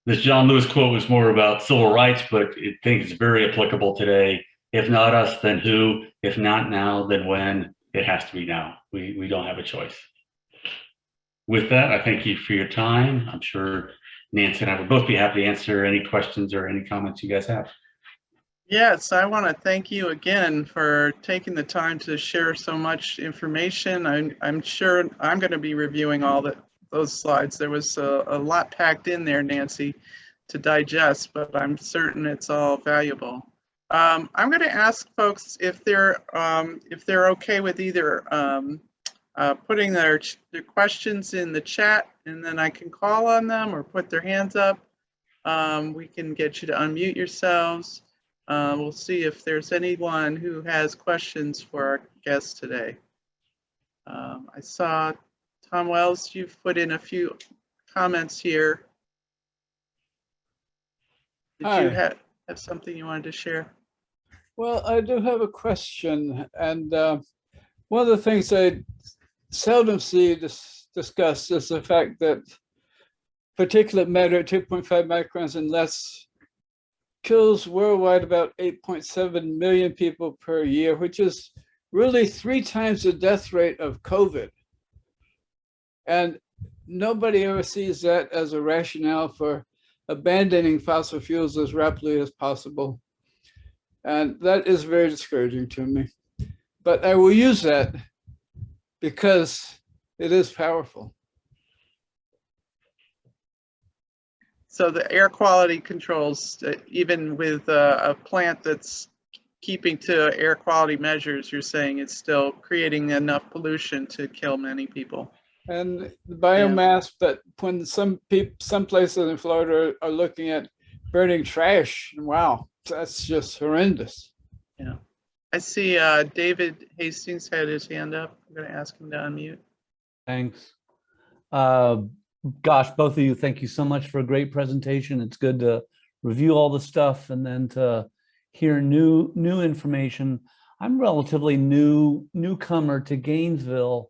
this John Lewis quote was more about civil rights, but I think it's very applicable today. If not us, then who? If not now, then when? It has to be now. We don't have a choice. With that, I thank you for your time. I'm sure Nancy and I would both be happy to answer any questions or any comments you guys have. Yes, I want to thank you again for taking the time to share so much information. I'm sure I'm going to be reviewing all those slides. There was a lot packed in there, Nancy, to digest, but I'm certain it's all valuable. I'm going to ask folks if they're okay with either putting their questions in the chat, and then I can call on them, or put their hands up. We can get you to unmute yourselves. We'll see if there's anyone who has questions for our guests today. I saw Tom Wells, you've put in a few comments here. Did you have something you wanted to share? Well, I do have a question, and one of the things I seldom see discussed is the fact that particulate matter at 2.5 microns and less kills worldwide about 8.7 million people per year, which is really 3 times the death rate of COVID. And nobody ever sees that as a rationale for abandoning fossil fuels as rapidly as possible. And that is very discouraging to me. But I will use that because it is powerful. So the air quality controls, even with a plant that's keeping to air quality measures, you're saying it's still creating enough pollution to kill many people. And the biomass, but when some places in Florida are looking at burning trash, wow, that's just horrendous. Yeah. I see David Hastings had his hand up. I'm going to ask him to unmute. Thanks. Gosh, both of you, thank you so much for a great presentation. It's good to review all the stuff and then to hear new information. I'm relatively newcomer to Gainesville,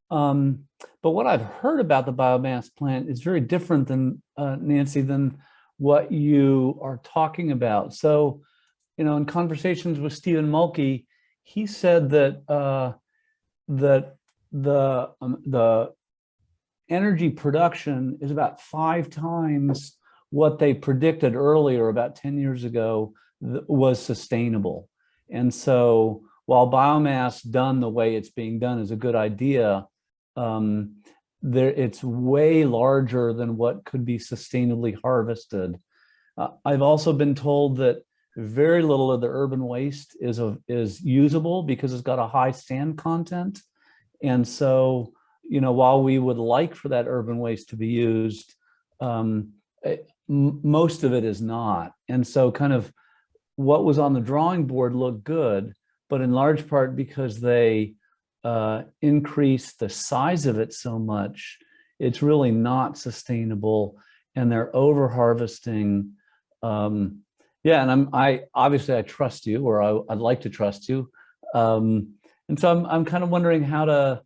but what I've heard about the biomass plant is very different than Nancy, than what you are talking about. So, in conversations with Stephen Mulkey, he said that the energy production is about 5 times what they predicted earlier, about 10 years ago, was sustainable. And so while biomass done the way it's being done is a good idea, it's way larger than what could be sustainably harvested. I've also been told that very little of the urban waste is usable because it's got a high sand content. And so, while we would like for that urban waste to be used, most of it is not. And so kind of what was on the drawing board looked good, but in large part because they increased the size of it so much, it's really not sustainable, and they're over harvesting. And I obviously trust you, or I'd like to trust you, and so I'm kind of wondering how to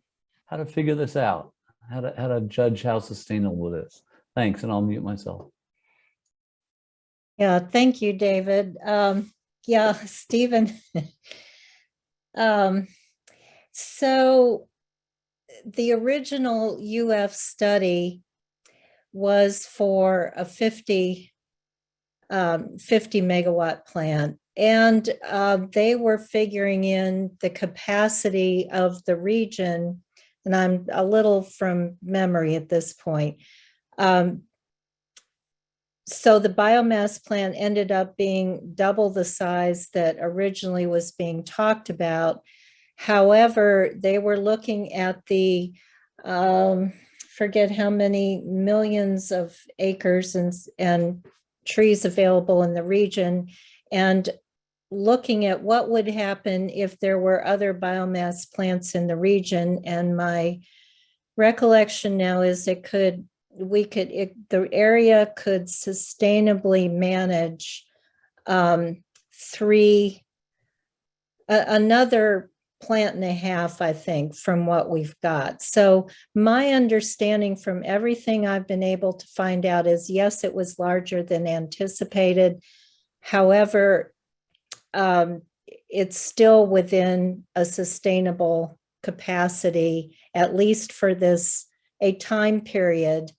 figure this out, how to judge how sustainable it is. Thanks, and I'll mute myself. Yeah, thank you, David. Yeah, Stephen. So the original UF study was for a 50 megawatt plant, and they were figuring in the capacity of the region, and I'm a little from memory at this point. So the biomass plant ended up being double the size that originally was being talked about. However, they were looking at the, forget how many millions of acres and trees available in the region, and looking at what would happen if there were other biomass plants in the region. And my recollection now is the area could sustainably manage another plant and a half, I think, from what we've got. So my understanding from everything I've been able to find out is, yes, it was larger than anticipated. However, it's still within a sustainable capacity, at least for a time period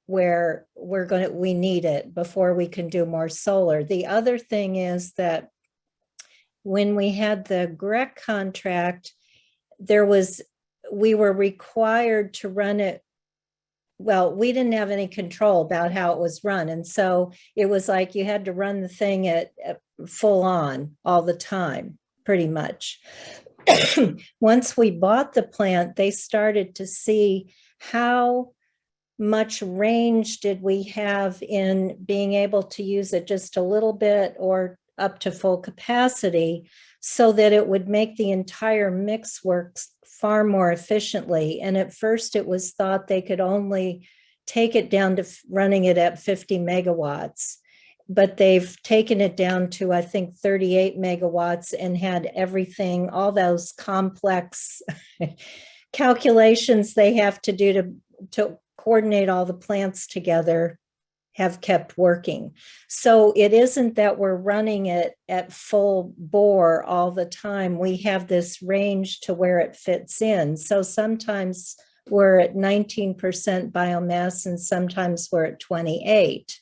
where we need it before we can do more solar. The other thing is that when we had the GRU contract, we were required to run it. Well, we didn't have any control about how it was run. And so it was like you had to run the thing at full on all the time, pretty much. Once we bought the plant, they started to see how much range did we have in being able to use it just a little bit or up to full capacity, so that it would make the entire mix work far more efficiently. And at first it was thought they could only take it down to running it at 50 megawatts, but they've taken it down to, I think, 38 megawatts and had everything, all those complex calculations they have to do to coordinate all the plants together have kept working. So it isn't that we're running it at full bore all the time. We have this range to where it fits in. So sometimes we're at 19% biomass and sometimes we're at 28.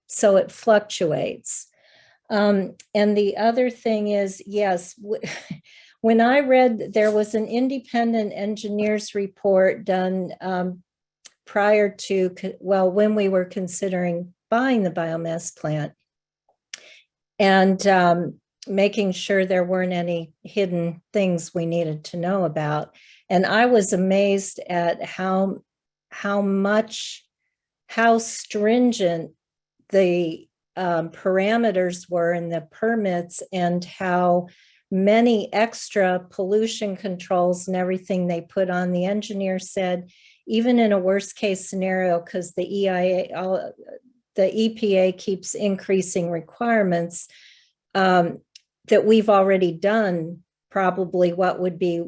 So it fluctuates. And the other thing is, yes, when I read, there was an independent engineer's report done prior to, when we were considering buying the biomass plant, and making sure there weren't any hidden things we needed to know about. And I was amazed at how stringent the parameters were in the permits, and how many extra pollution controls and everything they put on. The engineer said, even in a worst case scenario, because the EPA keeps increasing requirements, that we've already done probably what would be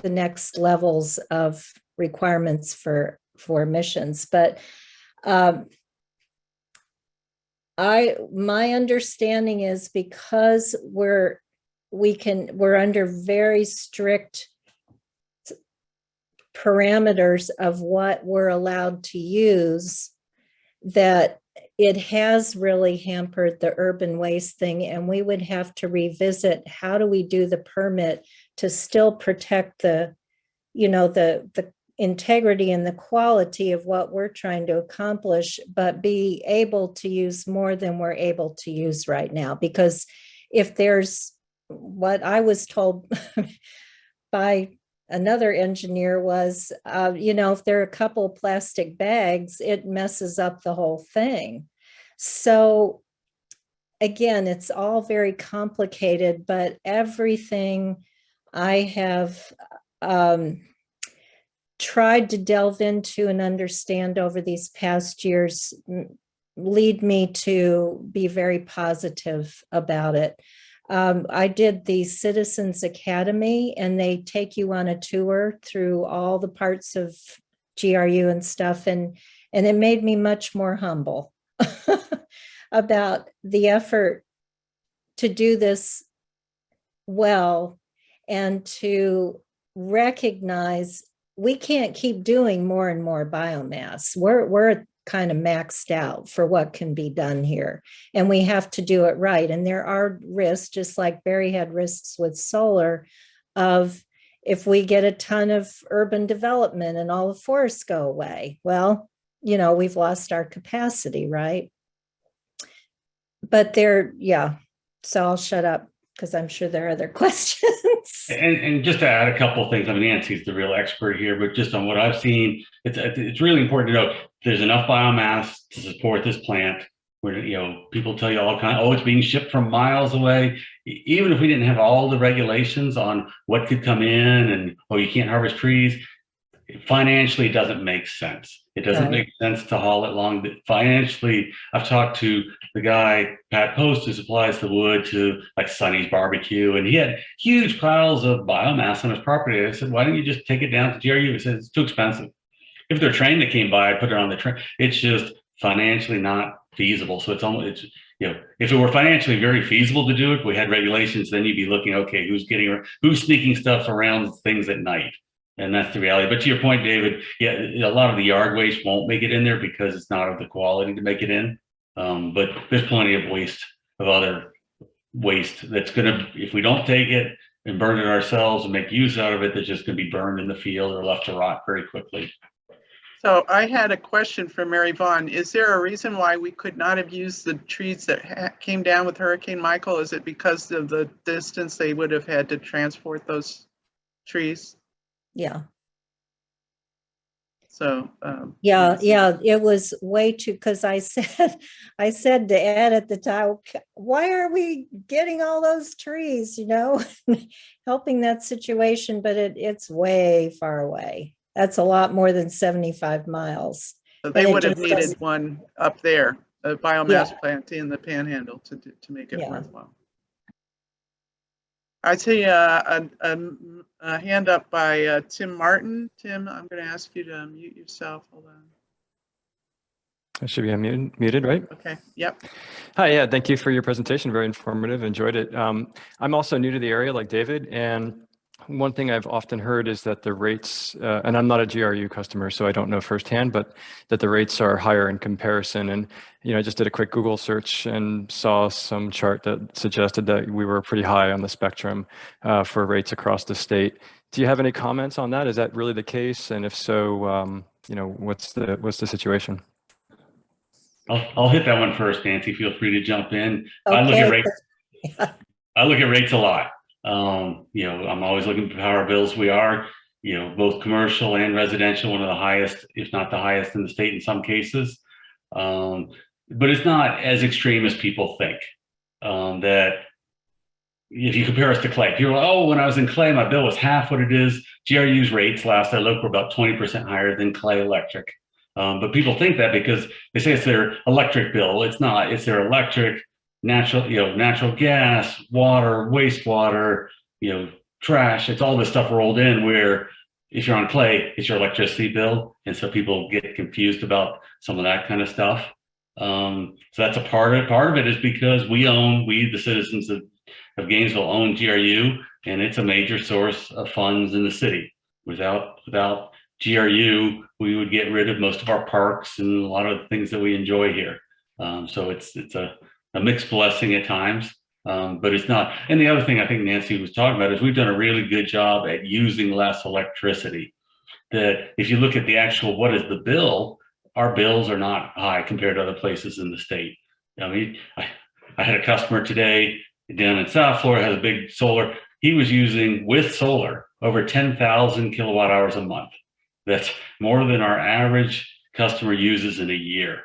the next levels of requirements for emissions. But my understanding is, because we're under very strict parameters of what we're allowed to use, that it has really hampered the urban waste thing. And we would have to revisit, how do we do the permit to still protect the, the integrity and the quality of what we're trying to accomplish, but be able to use more than we're able to use right now. Because if there's, what I was told by another engineer was, if there are a couple of plastic bags, it messes up the whole thing. So again, it's all very complicated, but everything I have tried to delve into and understand over these past years lead me to be very positive about it. I did the Citizens Academy, and they take you on a tour through all the parts of GRU and stuff, and it made me much more humble about the effort to do this well and to recognize we can't keep doing more and more biomass. We're kind of maxed out for what can be done here, and we have to do it right. And there are risks, just like Barry had risks with solar, of if we get a ton of urban development and all the forests go away, well, we've lost our capacity, right? But so I'll shut up because I'm sure there are other questions. And just to add a couple of things, I mean, Nancy's the real expert here, but just on what I've seen, it's really important to know there's enough biomass to support this plant. Where people tell you all kinds, it's being shipped from miles away. Even if we didn't have all the regulations on what could come in and you can't harvest trees, financially it doesn't make sense. It doesn't make sense to haul it long. Financially, I've talked to the guy, Pat Post, who supplies the wood to like Sonny's Barbecue, and he had huge piles of biomass on his property. I said, why don't you just take it down to GRU? He said, it's too expensive. If their train that came by, I'd put it on the train. It's just financially not feasible. So if it were financially very feasible to do it, we had regulations, then you'd be looking, okay, who's sneaking stuff around things at night? And that's the reality. But to your point, David, a lot of the yard waste won't make it in there because it's not of the quality to make it in. But there's plenty of other waste that's if we don't take it and burn it ourselves and make use out of it, that's just going to be burned in the field or left to rot very quickly. So I had a question for Mary Vaughn. Is there a reason why we could not have used the trees that came down with Hurricane Michael? Is it because of the distance they would have had to transport those trees? Yeah. So it was way too, because I said to Ed at the time, why are we getting all those trees, helping that situation, but it's way far away. That's a lot more than 75 miles. So they would have needed one up there, a biomass plant in the Panhandle to make it worthwhile. I see a hand up by Tim Martin. Tim, I'm going to ask you to mute yourself. Hold on. I should be unmuted, right? Okay. Yep. Hi. Yeah. Thank you for your presentation. Very informative. Enjoyed it. I'm also new to the area, like David, and one thing I've often heard is that the rates, and I'm not a GRU customer, so I don't know firsthand, but that the rates are higher in comparison. And, I just did a quick Google search and saw some chart that suggested that we were pretty high on the spectrum for rates across the state. Do you have any comments on that? Is that really the case? And if so, what's the situation? I'll hit that one first, Nancy. Feel free to jump in. Okay. I look at rates a lot. I'm always looking for power bills. We are, both commercial and residential, one of the highest, if not the highest in the state in some cases. But it's not as extreme as people think. That if you compare us to Clay, people are like, when I was in Clay, my bill was half what it is. GRU's rates last I looked were about 20% higher than Clay Electric. But people think that because they say it's their electric bill. It's not. It's their electric, natural gas, water, wastewater, trash. It's all this stuff rolled in where if you're on Clay, it's your electricity bill. And so people get confused about some of that kind of stuff. So that's a part of it. Part of it is because we, the citizens of Gainesville, own GRU, and it's a major source of funds in the city. Without GRU, we would get rid of most of our parks and a lot of the things that we enjoy here. So it's a mixed blessing at times, but it's not. And the other thing I think Nancy was talking about is we've done a really good job at using less electricity. That if you look at the actual, what is the bill, our bills are not high compared to other places in the state. I mean, I had a customer today down in South Florida, has a big solar. He was using, with solar, over 10,000 kilowatt hours a month. That's more than our average customer uses in a year.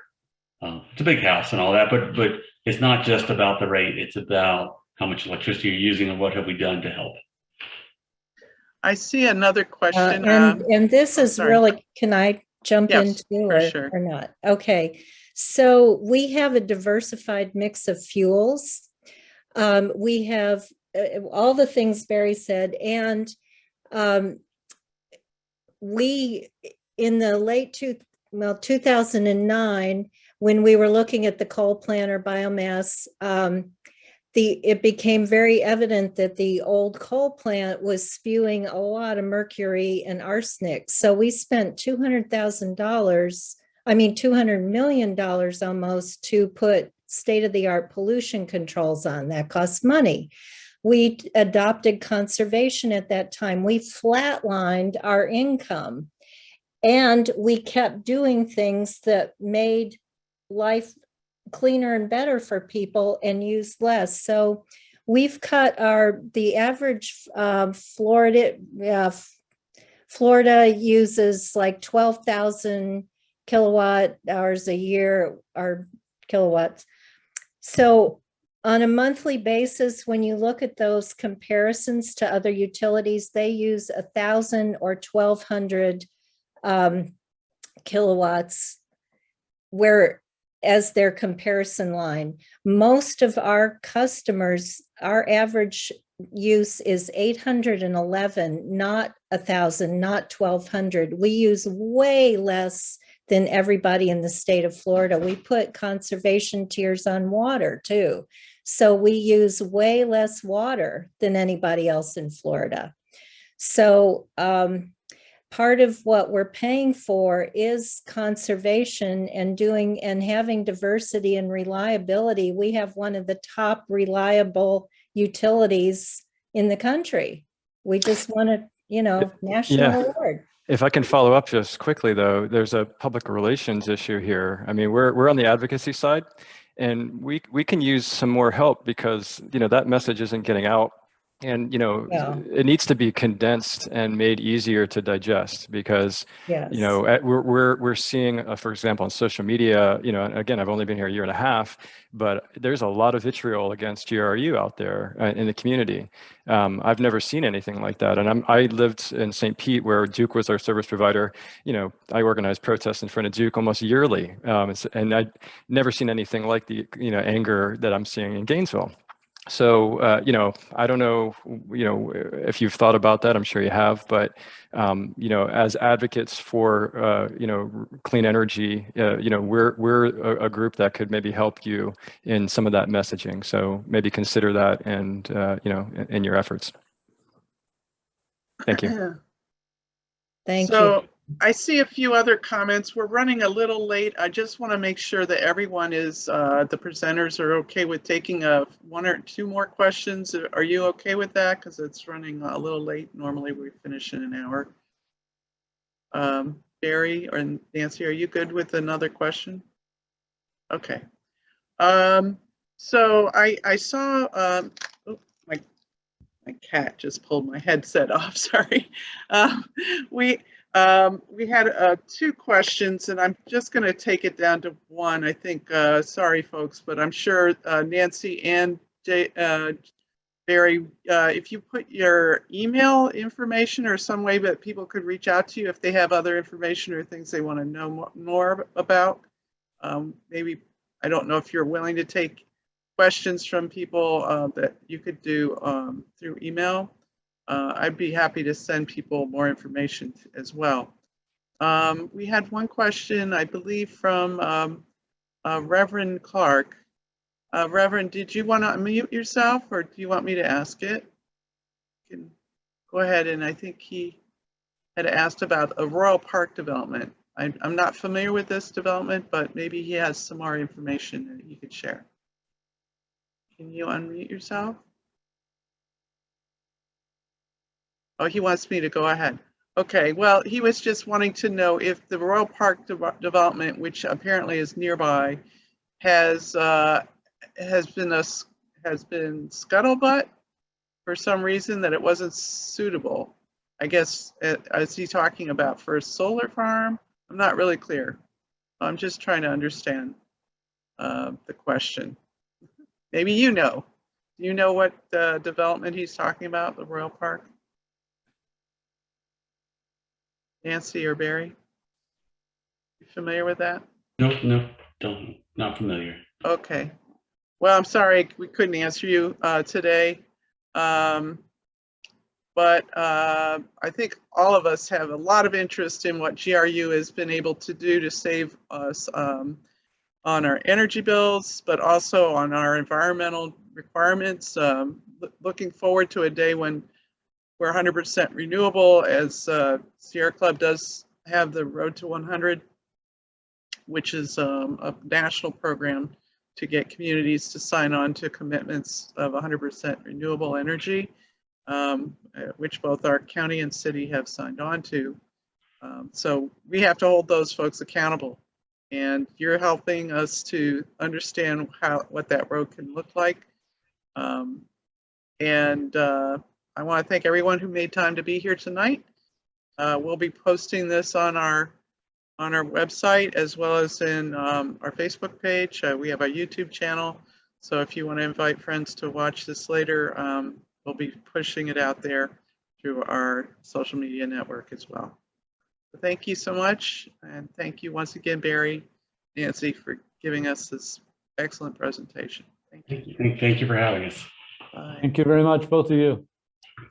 It's a big house and all that, but it's not just about the rate. It's about how much electricity you're using and what have we done to help. I see another question. And this is sorry. really, can I jump Yes, into for it sure. or not? Okay, so we have a diversified mix of fuels. We have all the things Barry said, and we, in the late 2009, when we were looking at the coal plant or biomass, it became very evident that the old coal plant was spewing a lot of mercury and arsenic. So we spent $200 million almost to put state-of-the-art pollution controls on. That costs money. We adopted conservation at that time. We flatlined our income, and we kept doing things that made life cleaner and better for people and use less. So we've cut the average Florida uses like 12,000 kilowatt hours a year, or kilowatts. So on a monthly basis, when you look at those comparisons to other utilities, they use 1,000 or 1,200 kilowatts as their comparison line. Most of our customers, our average use is 811, not 1,000, not 1,200. We use way less than everybody in the state of Florida. We put conservation tiers on water too. So we use way less water than anybody else in Florida. So part of what we're paying for is conservation and having diversity and reliability. We have one of the top reliable utilities in the country. We just want a, national award. If I can follow up just quickly, though, there's a public relations issue here. I mean, we're on the advocacy side, and we can use some more help because that message isn't getting out. And it needs to be condensed and made easier to digest because we're seeing, for example, on social media. And again, I've only been here a year and a half, but there's a lot of vitriol against GRU out there in the community. I've never seen anything like that. And I lived in St. Pete, where Duke was our service provider. I organized protests in front of Duke almost yearly, and I'd never seen anything like the anger that I'm seeing in Gainesville. So, I don't know, if you've thought about that. I'm sure you have, but, as advocates for, clean energy, we're a group that could maybe help you in some of that messaging. So maybe consider that and, in your efforts. Thank you. Thank you. I see a few other comments. We're running a little late. I just want to make sure that everyone is, the presenters are okay with taking one or two more questions. Are you okay with that? Because it's running a little late. Normally we finish in an hour. Barry or Nancy, are you good with another question? Okay. So I saw, my cat just pulled my headset off, sorry. We had two questions, and I'm just going to take it down to one. I think, sorry folks, but I'm sure Nancy and Barry, if you put your email information or some way that people could reach out to you if they have other information or things they want to know more about, maybe, I don't know if you're willing to take questions from people that you could do through email. I'd be happy to send people more information as well. We had one question, I believe, from Reverend Clark. Reverend, did you want to unmute yourself, or do you want me to ask it? You can go ahead, and I think he had asked about a Royal Park development. I'm not familiar with this development, but maybe he has some more information that he could share. Can you unmute yourself? Oh, he wants me to go ahead. Okay, well, he was just wanting to know if the Royal Park development, which apparently is nearby, has been scuttlebutt for some reason, that it wasn't suitable. I guess, is he talking about for a solar farm? I'm not really clear. I'm just trying to understand the question. Maybe you know. Do you know what development he's talking about, the Royal Park? Nancy or Barry? You familiar with that? Nope, not familiar. Okay. Well, I'm sorry we couldn't answer you today. But I think all of us have a lot of interest in what GRU has been able to do to save us on our energy bills, but also on our environmental requirements. Looking forward to a day when we're 100% renewable, as Sierra Club does have the Road to 100, which is a national program to get communities to sign on to commitments of 100% renewable energy, which both our county and city have signed on to. So we have to hold those folks accountable. And you're helping us to understand what that road can look like. I want to thank everyone who made time to be here tonight. We'll be posting this on our website, as well as in our Facebook page. We have our YouTube channel. So if you want to invite friends to watch this later, we'll be pushing it out there through our social media network as well. So thank you so much. And thank you once again, Barry, Nancy, for giving us this excellent presentation. Thank you. Thank you for having us. Bye. Thank you very much, both of you.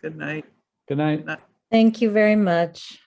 Good night. Good night. Thank you very much.